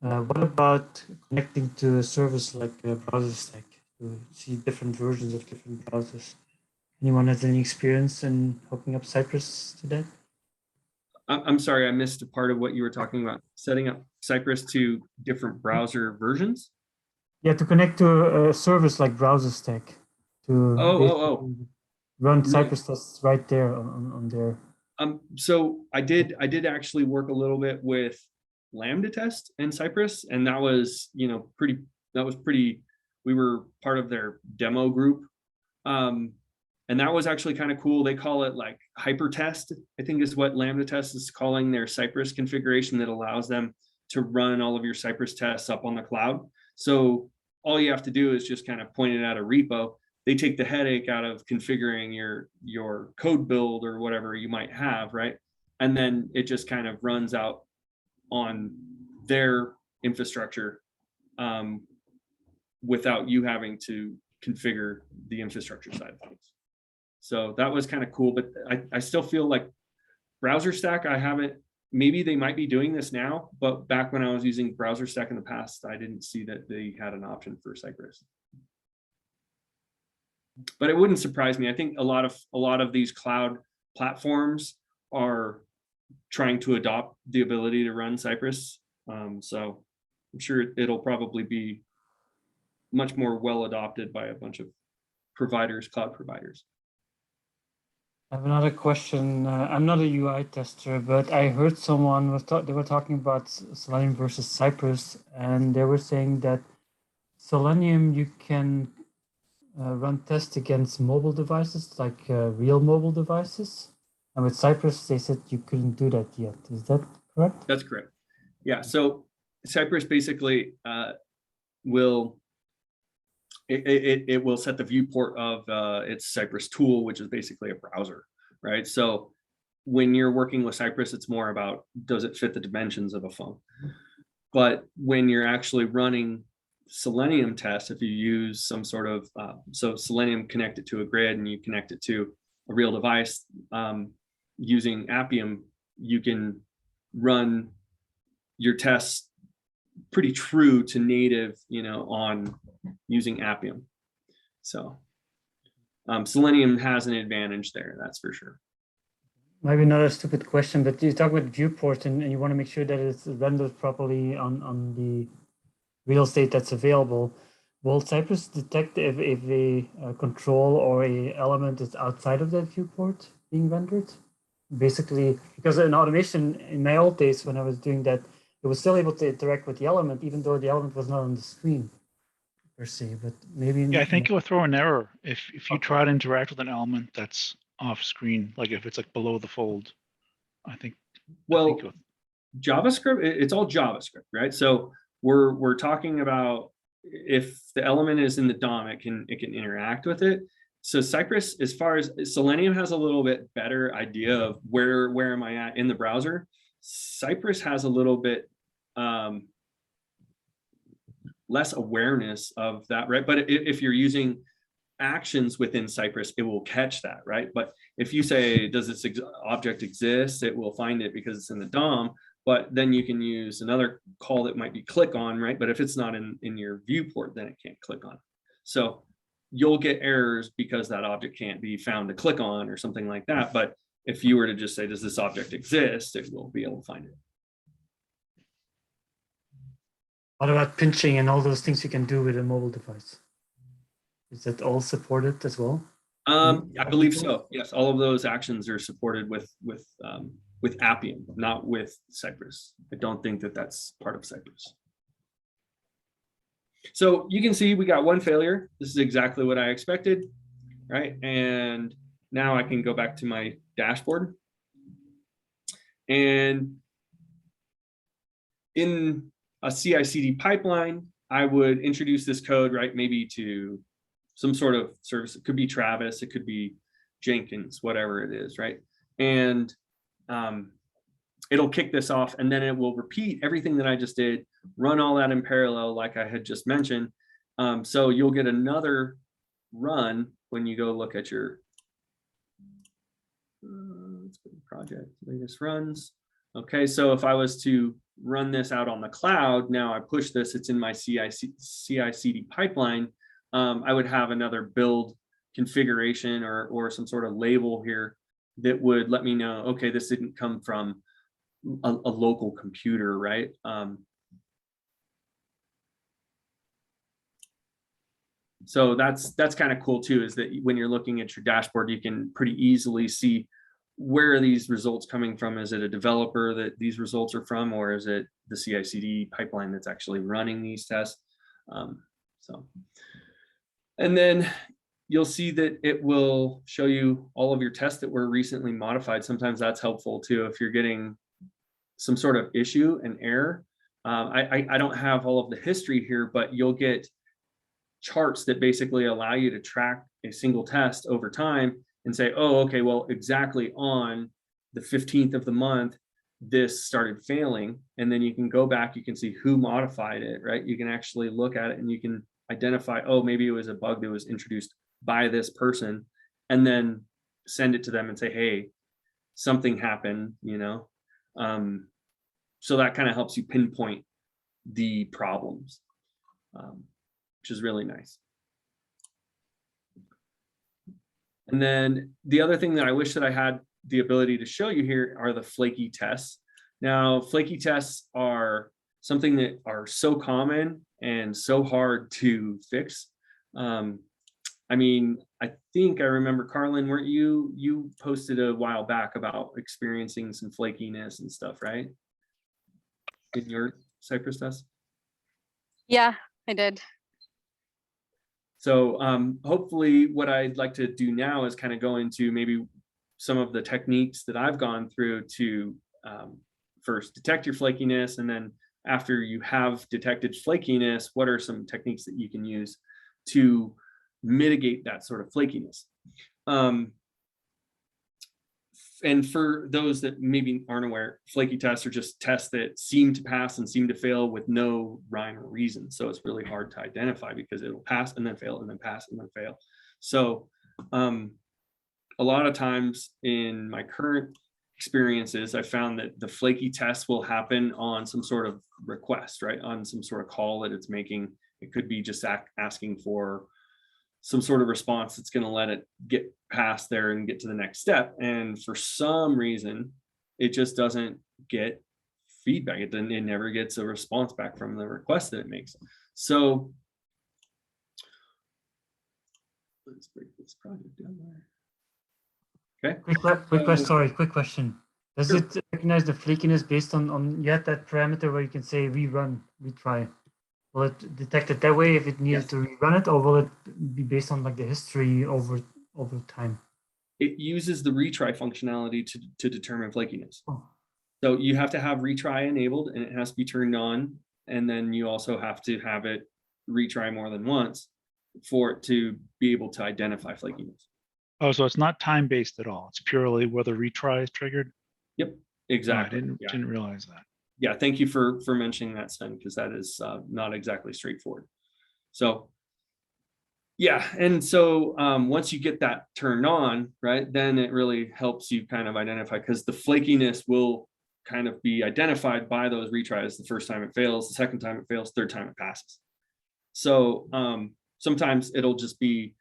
What about connecting to a service like a browser stack to see different versions of different browsers? Anyone has any experience in hooking up Cypress to that? I'm sorry, I missed a part of what you were talking about. Setting up Cypress to different browser versions? Yeah, to connect to a service like Browser Stack to run Cypress tests right there on there. So I did actually work a little bit with Lambda test and Cypress, and that was, you know, pretty, we were part of their demo group. And that was actually kind of cool. They call it like hyper test, I think is what Lambda test is calling their Cypress configuration that allows them to run all of your Cypress tests up on the cloud. So all you have to do is just kind of point it at a repo. They take the headache out of configuring your code build or whatever you might have, right? And then it just kind of runs out on their infrastructure without you having to configure the infrastructure side of things. So that was kind of cool, but I still feel like Browser Stack, I haven't, maybe they might be doing this now, but back when I was using Browser Stack in the past, I didn't see that they had an option for Cypress. But it wouldn't surprise me. I think a lot of these cloud platforms are trying to adopt the ability to run Cypress. So I'm sure it'll probably be much more well adopted by a bunch of providers, cloud providers. I have another question. I'm not a UI tester, but I heard someone they were talking about Selenium versus Cypress, and they were saying that Selenium you can run tests against mobile devices, like real mobile devices, and with Cypress they said you couldn't do that yet. Is that correct? That's correct. Yeah. So Cypress basically will it will set the viewport of its Cypress tool, which is basically a browser, right? So when you're working with Cypress, it's more about, does it fit the dimensions of a phone? But when you're actually running Selenium tests, if you use some sort of, so Selenium connected to a grid and you connect it to a real device, using Appium, you can run your tests pretty true to native, you know, on using Appium. So Selenium has an advantage there, that's for sure. Maybe not a stupid question, but you talk about viewport and you want to make sure that it's rendered properly on the real estate that's available. Will Cypress detect if a control or a element is outside of that viewport being rendered? Basically, because in automation, in my old days when I was doing that, it was still able to interact with the element, even though the element was not on the screen per se, but maybe. Yeah, I think it will throw an error if you try to interact with an element that's off screen, like if it's like below the fold? I think. Well, JavaScript, it's all JavaScript, right? So we're talking about if the element is in the DOM, it can interact with it. So Cypress, as far as Selenium has a little bit better idea of where am I at in the browser. Cypress has a little bit less awareness of that, right? But if you're using actions within Cypress, it will catch that, right? But if you say, does this object exist? It will find it because it's in the DOM, but then you can use another call that might be click on, right? But if it's not in your viewport, then it can't click on. So you'll get errors because that object can't be found to click on or something like that. But if you were to just say, does this object exist? It will be able to find it. What about pinching and all those things you can do with a mobile device? Is that all supported as well? I believe so. Yes, all of those actions are supported with Appium, not with Cypress. I don't think that that's part of Cypress. So you can see we got one failure. This is exactly what I expected, right? And now I can go back to my dashboard. And in a CI/CD pipeline, I would introduce this code, right? Maybe to some sort of service. It could be Travis, it could be Jenkins, whatever it is, right? And it'll kick this off, and then it will repeat everything that I just did, run all that in parallel, like I had just mentioned. So you'll get another run when you go look at your project latest runs. Okay, so if I was to run this out on the cloud, now I push this, it's in my CI/CD pipeline. I would have another build configuration or some sort of label here that would let me know, okay, this didn't come from a local computer, right? So that's kind of cool too, is that when you're looking at your dashboard, you can pretty easily see where are these results coming from. Is it a developer that these results are from, or is it the CI/CD pipeline that's actually running these tests? And then you'll see that it will show you all of your tests that were recently modified. Sometimes that's helpful too, if you're getting some sort of issue, an error. I don't have all of the history here, but you'll get charts that basically allow you to track a single test over time and say, oh, okay, well, exactly on the 15th of the month, this started failing. And then you can go back, you can see who modified it, right? You can actually look at it and you can identify, oh, maybe it was a bug that was introduced by this person, and then send it to them and say, hey, something happened, you know? So that kind of helps you pinpoint the problems, which is really nice. And then the other thing that I wish that I had the ability to show you here are the flaky tests. Now, flaky tests are something that are so common and so hard to fix. I mean, I think I remember, Carlin, weren't you posted a while back about experiencing some flakiness and stuff, right? In your Cypress test? Yeah, I did. So hopefully what I'd like to do now is kind of go into maybe some of the techniques that I've gone through to first detect your flakiness, and then after you have detected flakiness, what are some techniques that you can use to mitigate that sort of flakiness? And for those that maybe aren't aware, flaky tests are just tests that seem to pass and seem to fail with no rhyme or reason. So it's really hard to identify because it'll pass and then fail and then pass and then fail. So a lot of times in my current experiences, I found that the flaky tests will happen on some sort of request, right? On some sort of call that it's making. It could be just asking for some sort of response that's going to let it get past there and get to the next step. And for some reason, it just doesn't get feedback. It never gets a response back from the request that it makes. So let's break this project down there. Okay. Quick question. Does it recognize the flakiness based on yet that parameter where you can say rerun, retry? Will it detect it that way if it needs to rerun it, or will it be based on like the history over time? it uses the retry functionality to determine flakiness. Oh. So you have to have retry enabled, and it has to be turned on. And then you also have to have it retry more than once for it to be able to identify flakiness. Oh, so it's not time-based at all. It's purely whether retry is triggered. Yep, No, exactly. I didn't realize that. Yeah, thank you for mentioning that, Sven, because that is not exactly straightforward. So yeah, and so once you get that turned on, right, then it really helps you kind of identify, because the flakiness will kind of be identified by those retries. The first time it fails, the second time it fails, third time it passes. So sometimes it'll just be,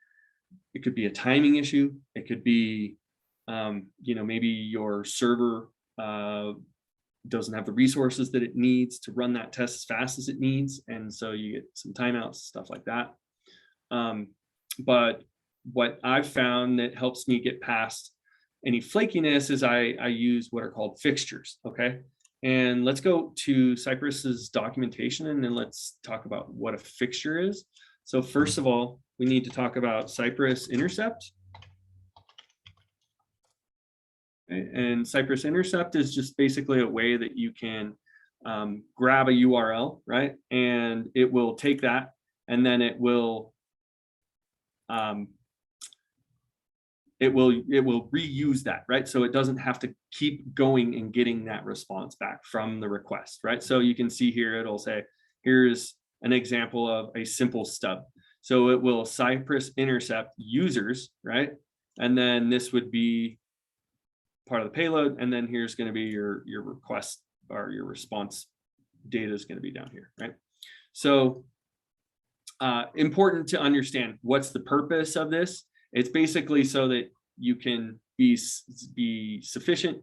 it could be a timing issue. It could be, maybe your server doesn't have the resources that it needs to run that test as fast as it needs. And so you get some timeouts, stuff like that. But what I've found that helps me get past any flakiness is I use what are called fixtures, okay? And let's go to Cypress's documentation, and then let's talk about what a fixture is. So first of all, we need to talk about Cypress intercept. Okay, and Cypress intercept is just basically a way that you can grab a URL, right? And it will take that, and then it will reuse that, right? So it doesn't have to keep going and getting that response back from the request, right? So you can see here, it'll say, here's an example of a simple stub. So it will Cypress intercept users, right? And then this would be part of the payload. And then here's going to be your request, or your response data is going to be down here, right? So important to understand what's the purpose of this. It's basically so that you can be sufficient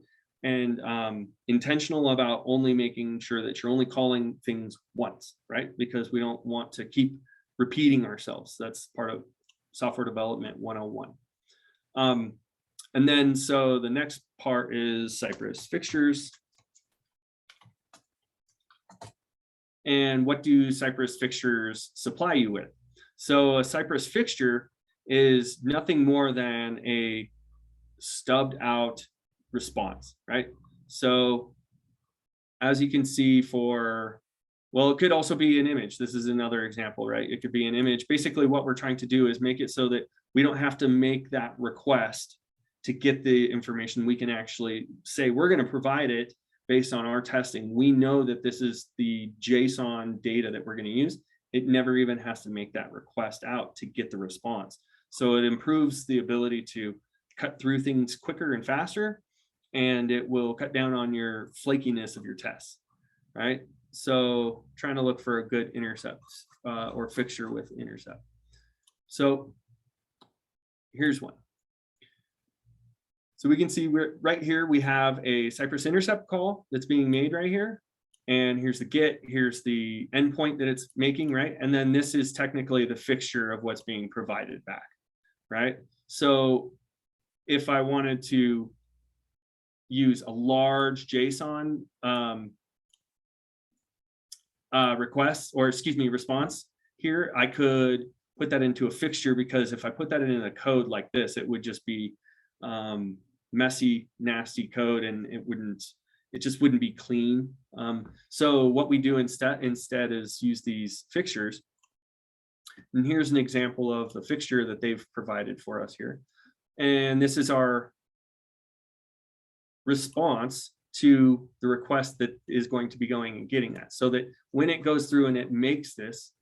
and intentional about only making sure that you're only calling things once, right? Because we don't want to keep repeating ourselves. That's part of software development 101. And then, so the next part is Cypress fixtures. And what do Cypress fixtures supply you with? So a Cypress fixture is nothing more than a stubbed out response, right? So as you can see well, it could also be an image. This is another example, right? It could be an image. Basically what we're trying to do is make it so that we don't have to make that request to get the information. We can actually say, we're going to provide it based on our testing. We know that this is the JSON data that we're going to use. It never even has to make that request out to get the response. So it improves the ability to cut through things quicker and faster, and it will cut down on your flakiness of your tests, right? So trying to look for a good intercept or fixture with intercept. So here's one. So we can see right here, we have a Cypress intercept call that's being made right here. And here's the get, here's the endpoint that it's making, right? And then this is technically the fixture of what's being provided back, right? So if I wanted to use a large JSON response here, I could put that into a fixture, because if I put that in a code like this, it would just be messy, nasty code, and it just wouldn't be clean. So what we do instead is use these fixtures. And here's an example of the fixture that they've provided for us here. And this is our response to the request that is going to be going and getting that. So that when it goes through and it makes this,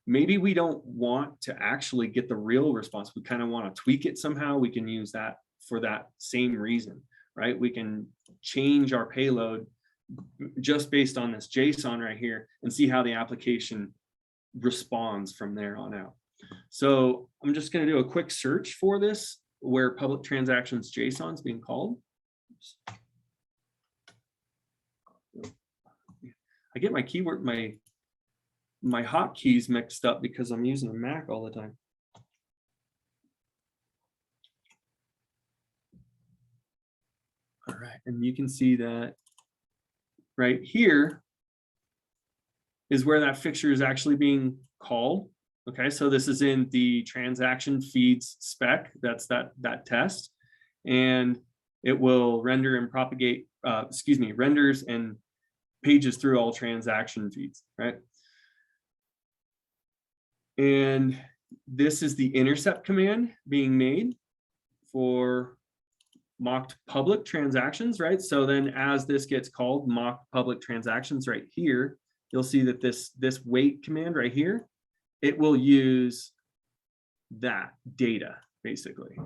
maybe we don't want to actually get the real response. We kind of want to tweak it somehow. We can use that for that same reason, right? We can change our payload just based on this JSON right here and see how the application responds from there on out. So I'm just going to do a quick search for this, where public transactions JSON is being called. Oops. I get my keyword, my hotkeys mixed up because I'm using a Mac all the time. All right, and you can see that right here is where that fixture is actually being called. Okay, so this is in the transaction feeds spec. That's that test. and it will render and propagate, renders and pages through all transaction feeds, right? And this is the intercept command being made for mocked public transactions, right? So then as this gets called mocked public transactions right here, you'll see that this wait command right here, it will use that data basically.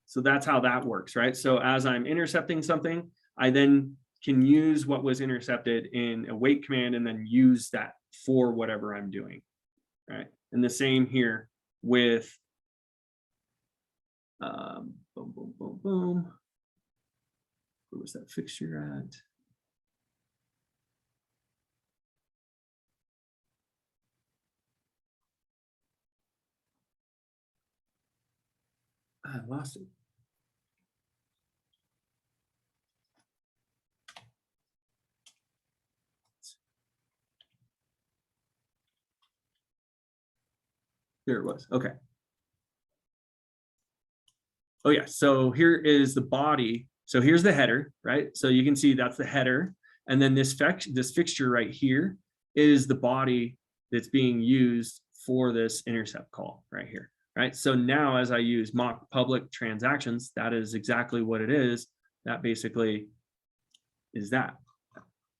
So that's how that works, right? So as I'm intercepting something, I then can use what was intercepted in a wait command and then use that for whatever I'm doing, right? And the same here with boom, boom, boom, boom. Where was that fixture at? I lost it. There it was. Okay. Oh yeah. So here is the body. So here's the header, right? So you can see that's the header, and then this fixture right here is the body that's being used for this intercept call right here, right? So now as I use mock public transactions, that is exactly what it is. That basically is that.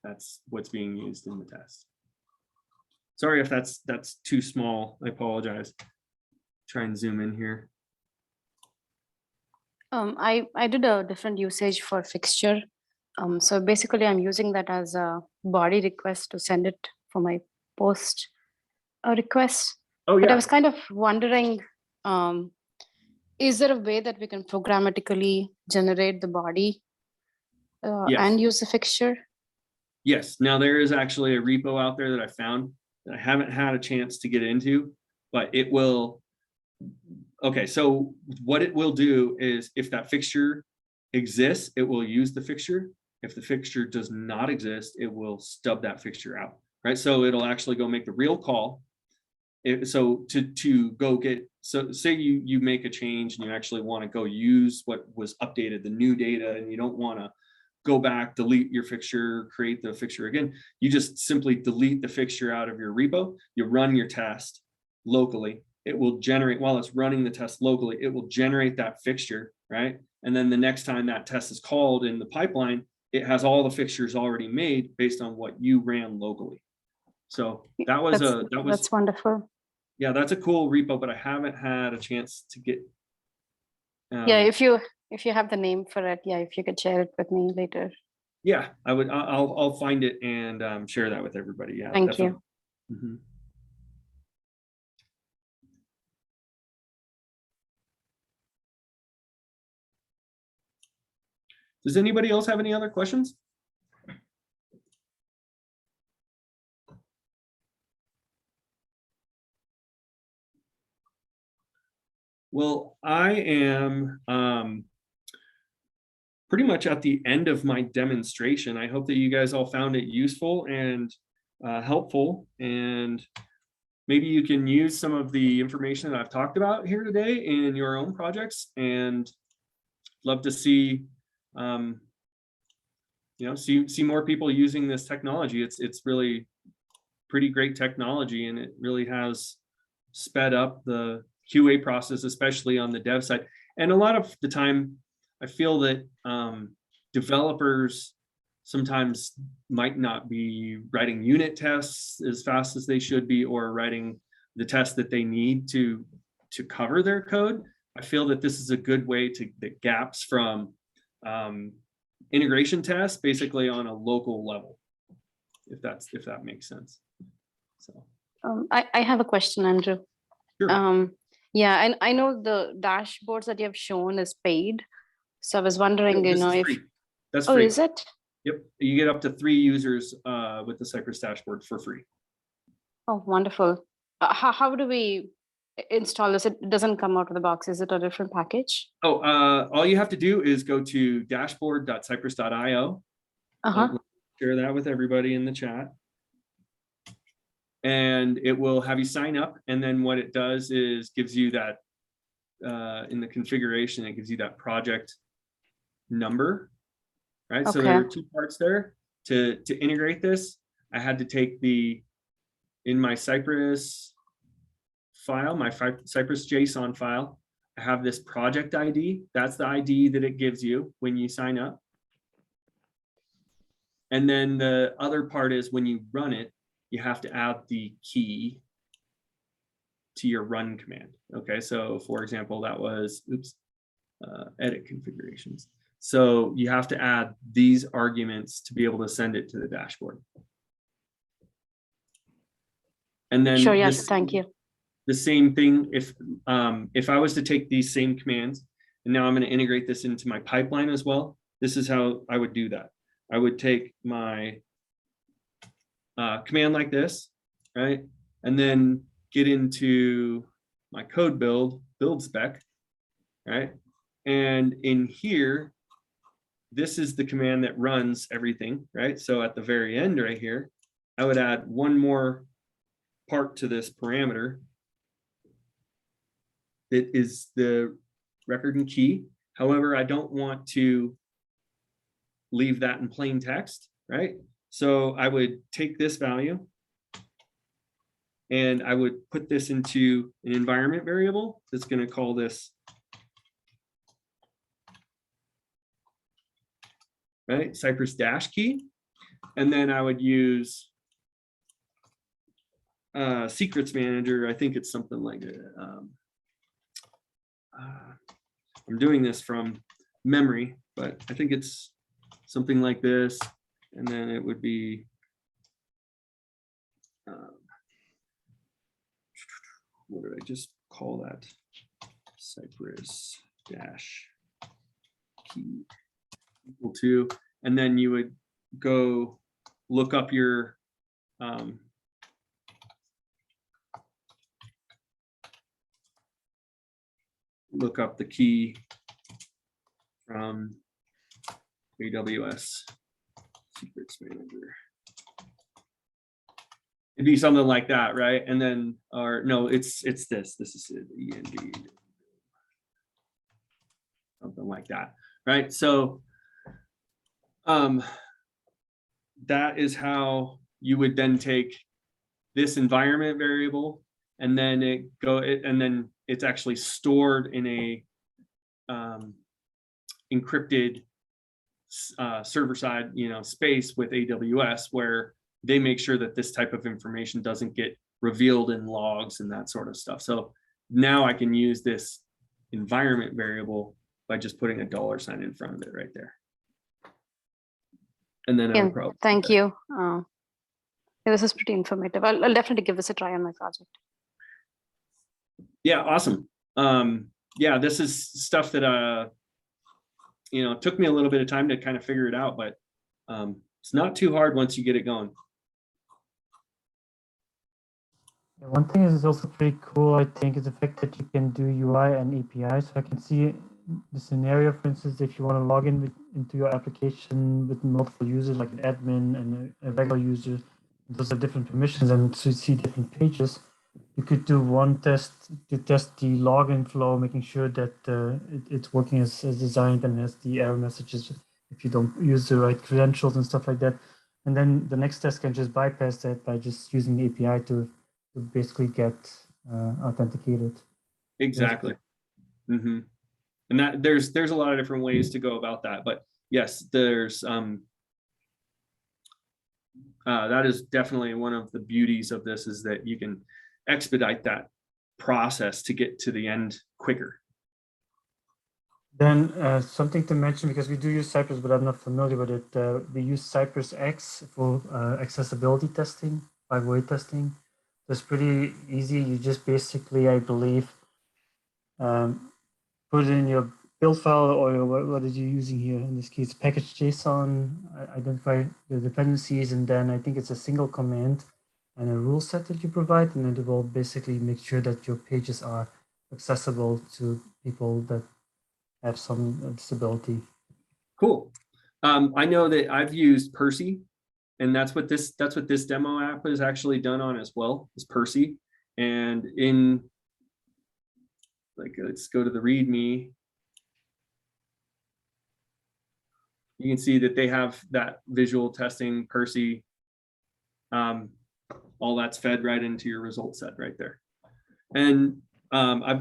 That's what's being used in the test. Sorry if that's too small. I apologize. Try and zoom in here. I did a different usage for fixture. So basically I'm using that as a body request to send it for my post request. Oh But I yeah. was kind of wondering, is there a way that we can programmatically generate the body Yes. and use the fixture? Yes. Now there is actually a repo out there that I found that I haven't had a chance to get into, but it will. Okay, so what it will do is if that fixture exists, it will use the fixture. If the fixture does not exist, it will stub that fixture out, right? So it'll actually go make the real call. So to go get, so say you make a change and you actually want to go use what was updated, the new data, and you don't want to go back, delete your fixture, create the fixture again. You just simply delete the fixture out of your repo. You run your test locally. It will generate, while it's running the test locally, it will generate that fixture, right? And then the next time that test is called in the pipeline, it has all the fixtures already made based on what you ran locally. So that was that's wonderful. Yeah, that's a cool repo, but I haven't had a chance to get. Yeah, if you have the name for it, yeah, if you could share it with me later. Yeah, I would. I'll find it and share that with everybody. Yeah, thank definitely. you. Mm-hmm. Does anybody else have any other questions? Well, I am pretty much at the end of my demonstration. I hope that you guys all found it useful and helpful, and maybe you can use some of the information that I've talked about here today in your own projects, and love to see see more people using this technology. It's really pretty great technology, and it really has sped up the QA process, especially on the dev side. And a lot of the time, I feel that developers sometimes might not be writing unit tests as fast as they should be, or writing the tests that they need to cover their code. I feel that this is a good way to get gaps from integration tests basically on a local level, if that makes sense. So I have a question, Andrew. sure. Yeah, and I know the dashboards that you have shown is paid. So I was wondering, This is if free. That's oh, free. is it? Yep, you get up to 3 users with the Cypress dashboard for free. Oh, wonderful. How do we install this? It doesn't come out of the box. Is it a different package? Oh, all you have to do is go to dashboard.cypress.io. I'll share that with everybody in the chat. And it will have you sign up. And then what it does is gives you that in the configuration, it gives you that project number, right? So there are two parts there. To integrate this, I had to take in my Cypress file, my Cypress JSON file, I have this project ID. That's the ID that it gives you when you sign up. And then the other part is when you run it, you have to add the key to your run command. Okay, so for example, that was, edit configurations. So you have to add these arguments to be able to send it to the dashboard. And then sure, yes, thank you. The same thing, if I was to take these same commands, and now I'm going to integrate this into my pipeline as well, this is how I would do that. I would take my command like this, right? And then get into my code build spec, right? And in here, this is the command that runs everything, right? So at the very end right here, I would add one more part to this parameter. It is the record and key. However, I don't want to leave that in plain text, right? So I would take this value and I would put this into an environment variable that's going to call this, right, Cypress dash key. And then I would use secrets manager. I think it's something like I'm doing this from memory, but I think it's something like this. And then it would be what did I just call that? Cypress dash key equal to, and then you would go look up your look up the key from AWS Secrets Manager. It'd be something like that, right? And then, or no, it's this. This is it, END, something like that, right? So, that is how you would then take this environment variable, and then and then it's actually stored in a encrypted server side, space with AWS, where they make sure that this type of information doesn't get revealed in logs and that sort of stuff. So now I can use this environment variable by just putting a $sign in front of it right there. And then I would probably thank you. Yeah, this is pretty informative. I'll definitely give this a try on my project. Yeah, awesome. Yeah, this is stuff that took me a little bit of time to kind of figure it out, but it's not too hard once you get it going. One thing is also pretty cool, I think, is the fact that you can do UI and API. So I can see the scenario, for instance, if you want to log in into your application with multiple users, like an admin and a regular user, those are different permissions, and to see different pages, you could do one test to test the login flow, making sure that it's working as designed and has the error messages if you don't use the right credentials and stuff like that. And then the next test can just bypass that by just using the API to basically get authenticated. Exactly. Mm-hmm. And that there's a lot of different ways to go about that, but yes, there's that is definitely one of the beauties of this, is that you can expedite that process to get to the end quicker. Then something to mention, because we do use Cypress, but I'm not familiar with it. We use Cypress X for accessibility testing, 5-way testing. It's pretty easy. You just basically, I believe, put it in your build file, or what are you using here? In this case, package JSON, identify the dependencies, and then I think it's a single command and a rule set that you provide, and it will basically make sure that your pages are accessible to people that have some disability. Cool. I know that I've used Percy, and that's what this demo app is actually done on as well, is Percy. And in like, let's go to the README. You can see that they have that visual testing Percy. All that's fed right into your result set right there. And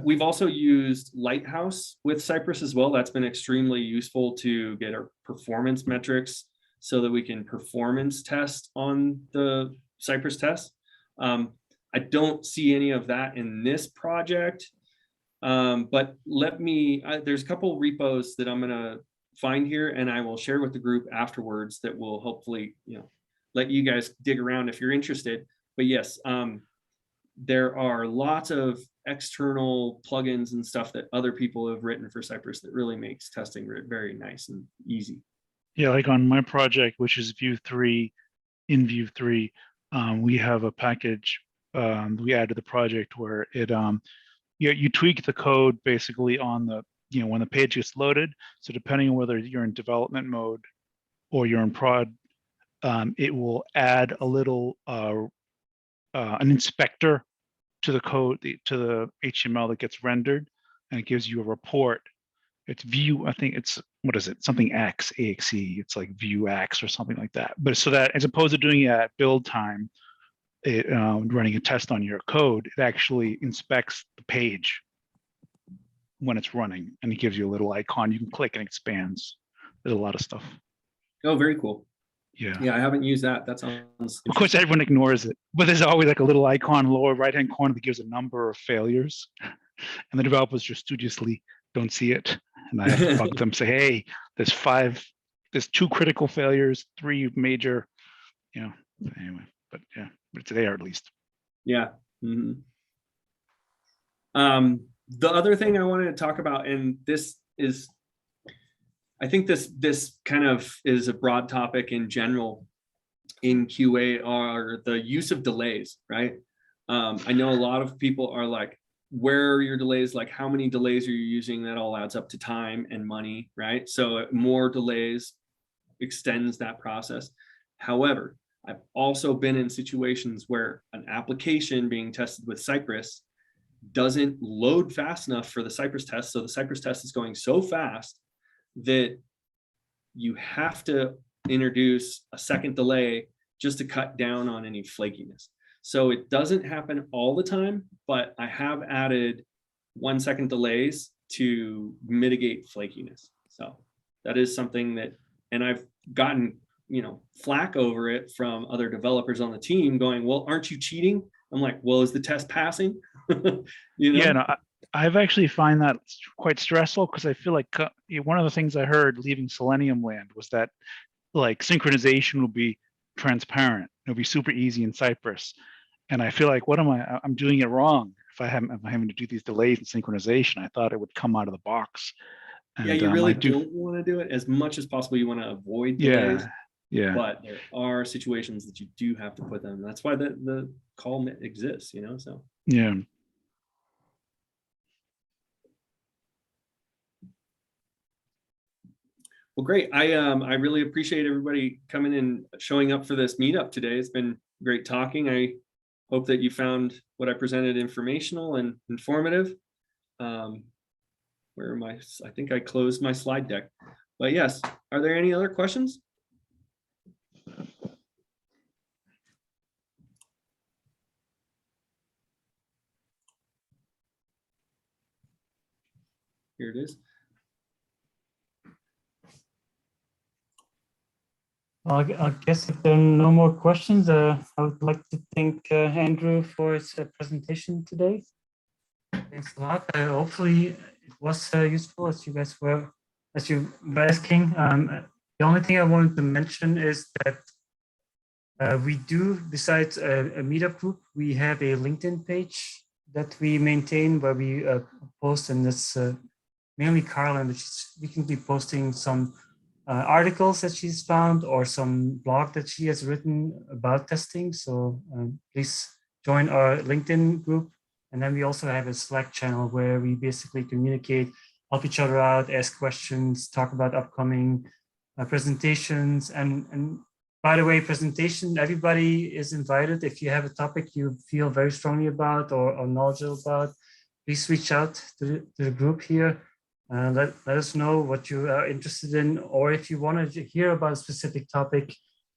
we've also used Lighthouse with Cypress as well. That's been extremely useful to get our performance metrics so that we can performance test on the Cypress test. I don't see any of that in this project, but there's a couple repos that I'm gonna find here and I will share with the group afterwards that will hopefully, let you guys dig around if you're interested. But yes, there are lots of external plugins and stuff that other people have written for Cypress that really makes testing very nice and easy. Yeah, like on my project, which is View 3, in View 3, we have a package we add to the project where it you tweak the code basically on the when the page gets loaded. So depending on whether you're in development mode or you're in prod, it will add a little an inspector to the code, to the HTML that gets rendered, and it gives you a report. It's view, I think it's, what is it? Something X, AXE, it's like view X or something like that. But so that as opposed to doing it at build time, running a test on your code, it actually inspects the page when it's running, and it gives you a little icon. You can click and it expands. There's a lot of stuff. Oh, very cool. Yeah. Yeah, I haven't used that. That sounds. Of course, everyone ignores it, but there's always like a little icon in the lower right-hand corner that gives a number of failures, and the developers just studiously don't see it. And I have to bug them, say, hey, there's 2 critical failures, 3 major, anyway, but yeah, but it's there at least. Yeah. Mm-hmm. The other thing I wanted to talk about, and this is, I think this kind of is a broad topic in general in QA, are the use of delays, right? I know a lot of people are like, where are your delays? Like, how many delays are you using? That all adds up to time and money, right? So more delays extends that process. However, I've also been in situations where an application being tested with Cypress doesn't load fast enough for the Cypress test. So the Cypress test is going so fast that you have to introduce a second delay just to cut down on any flakiness. So it doesn't happen all the time, but I have added 1-second delays to mitigate flakiness. So that is something that, and I've gotten, flack over it from other developers on the team going, well, aren't you cheating? I'm like, well, is the test passing? Yeah, no, I've actually find that quite stressful, because I feel like one of the things I heard leaving Selenium land was that like synchronization will be transparent. It'll be super easy in Cypress. And I feel like, what am I'm doing it wrong if I'm having to do these delays in synchronization. I thought it would come out of the box. And, yeah, you really don't want to do it as much as possible. You want to avoid delays. Yeah. But there are situations that you do have to put them. That's why the call exists, so. Yeah. Well, great. I really appreciate everybody coming and showing up for this meetup today. It's been great talking. I hope that you found what I presented informational and informative. Where am I? I think I closed my slide deck. But yes, are there any other questions? Here it is. I guess if there are no more questions, I would like to thank Andrew for his presentation today. Thanks a lot. Hopefully it was useful, as you were asking. The only thing I wanted to mention is that we do, besides a meetup group, we have a LinkedIn page that we maintain where we post, and it's mainly Carlin, which is frequently posting some articles that she's found or some blog that she has written about testing. So please join our LinkedIn group. And then we also have a Slack channel where we basically communicate, help each other out, ask questions, talk about upcoming presentations. And by the way, everybody is invited. If you have a topic you feel very strongly about or knowledgeable about, please reach out to the group here. Let us know what you are interested in, or if you want to hear about a specific topic.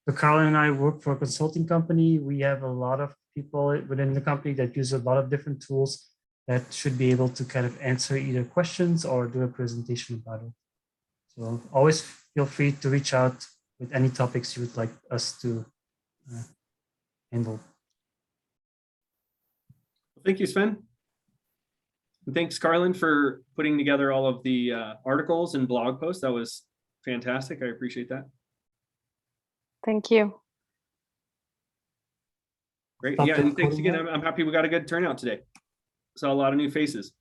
So Carlin and I work for a consulting company. We have a lot of people within the company that use a lot of different tools that should be able to kind of answer either questions or do a presentation about it. So always feel free to reach out with any topics you would like us to handle. Thank you, Sven. And thanks, Carlin, for putting together all of the articles and blog posts. That was fantastic. I appreciate that. Thank you. Great. Stop Yeah, the and thanks recording again. I'm happy we got a good turnout today. Saw a lot of new faces.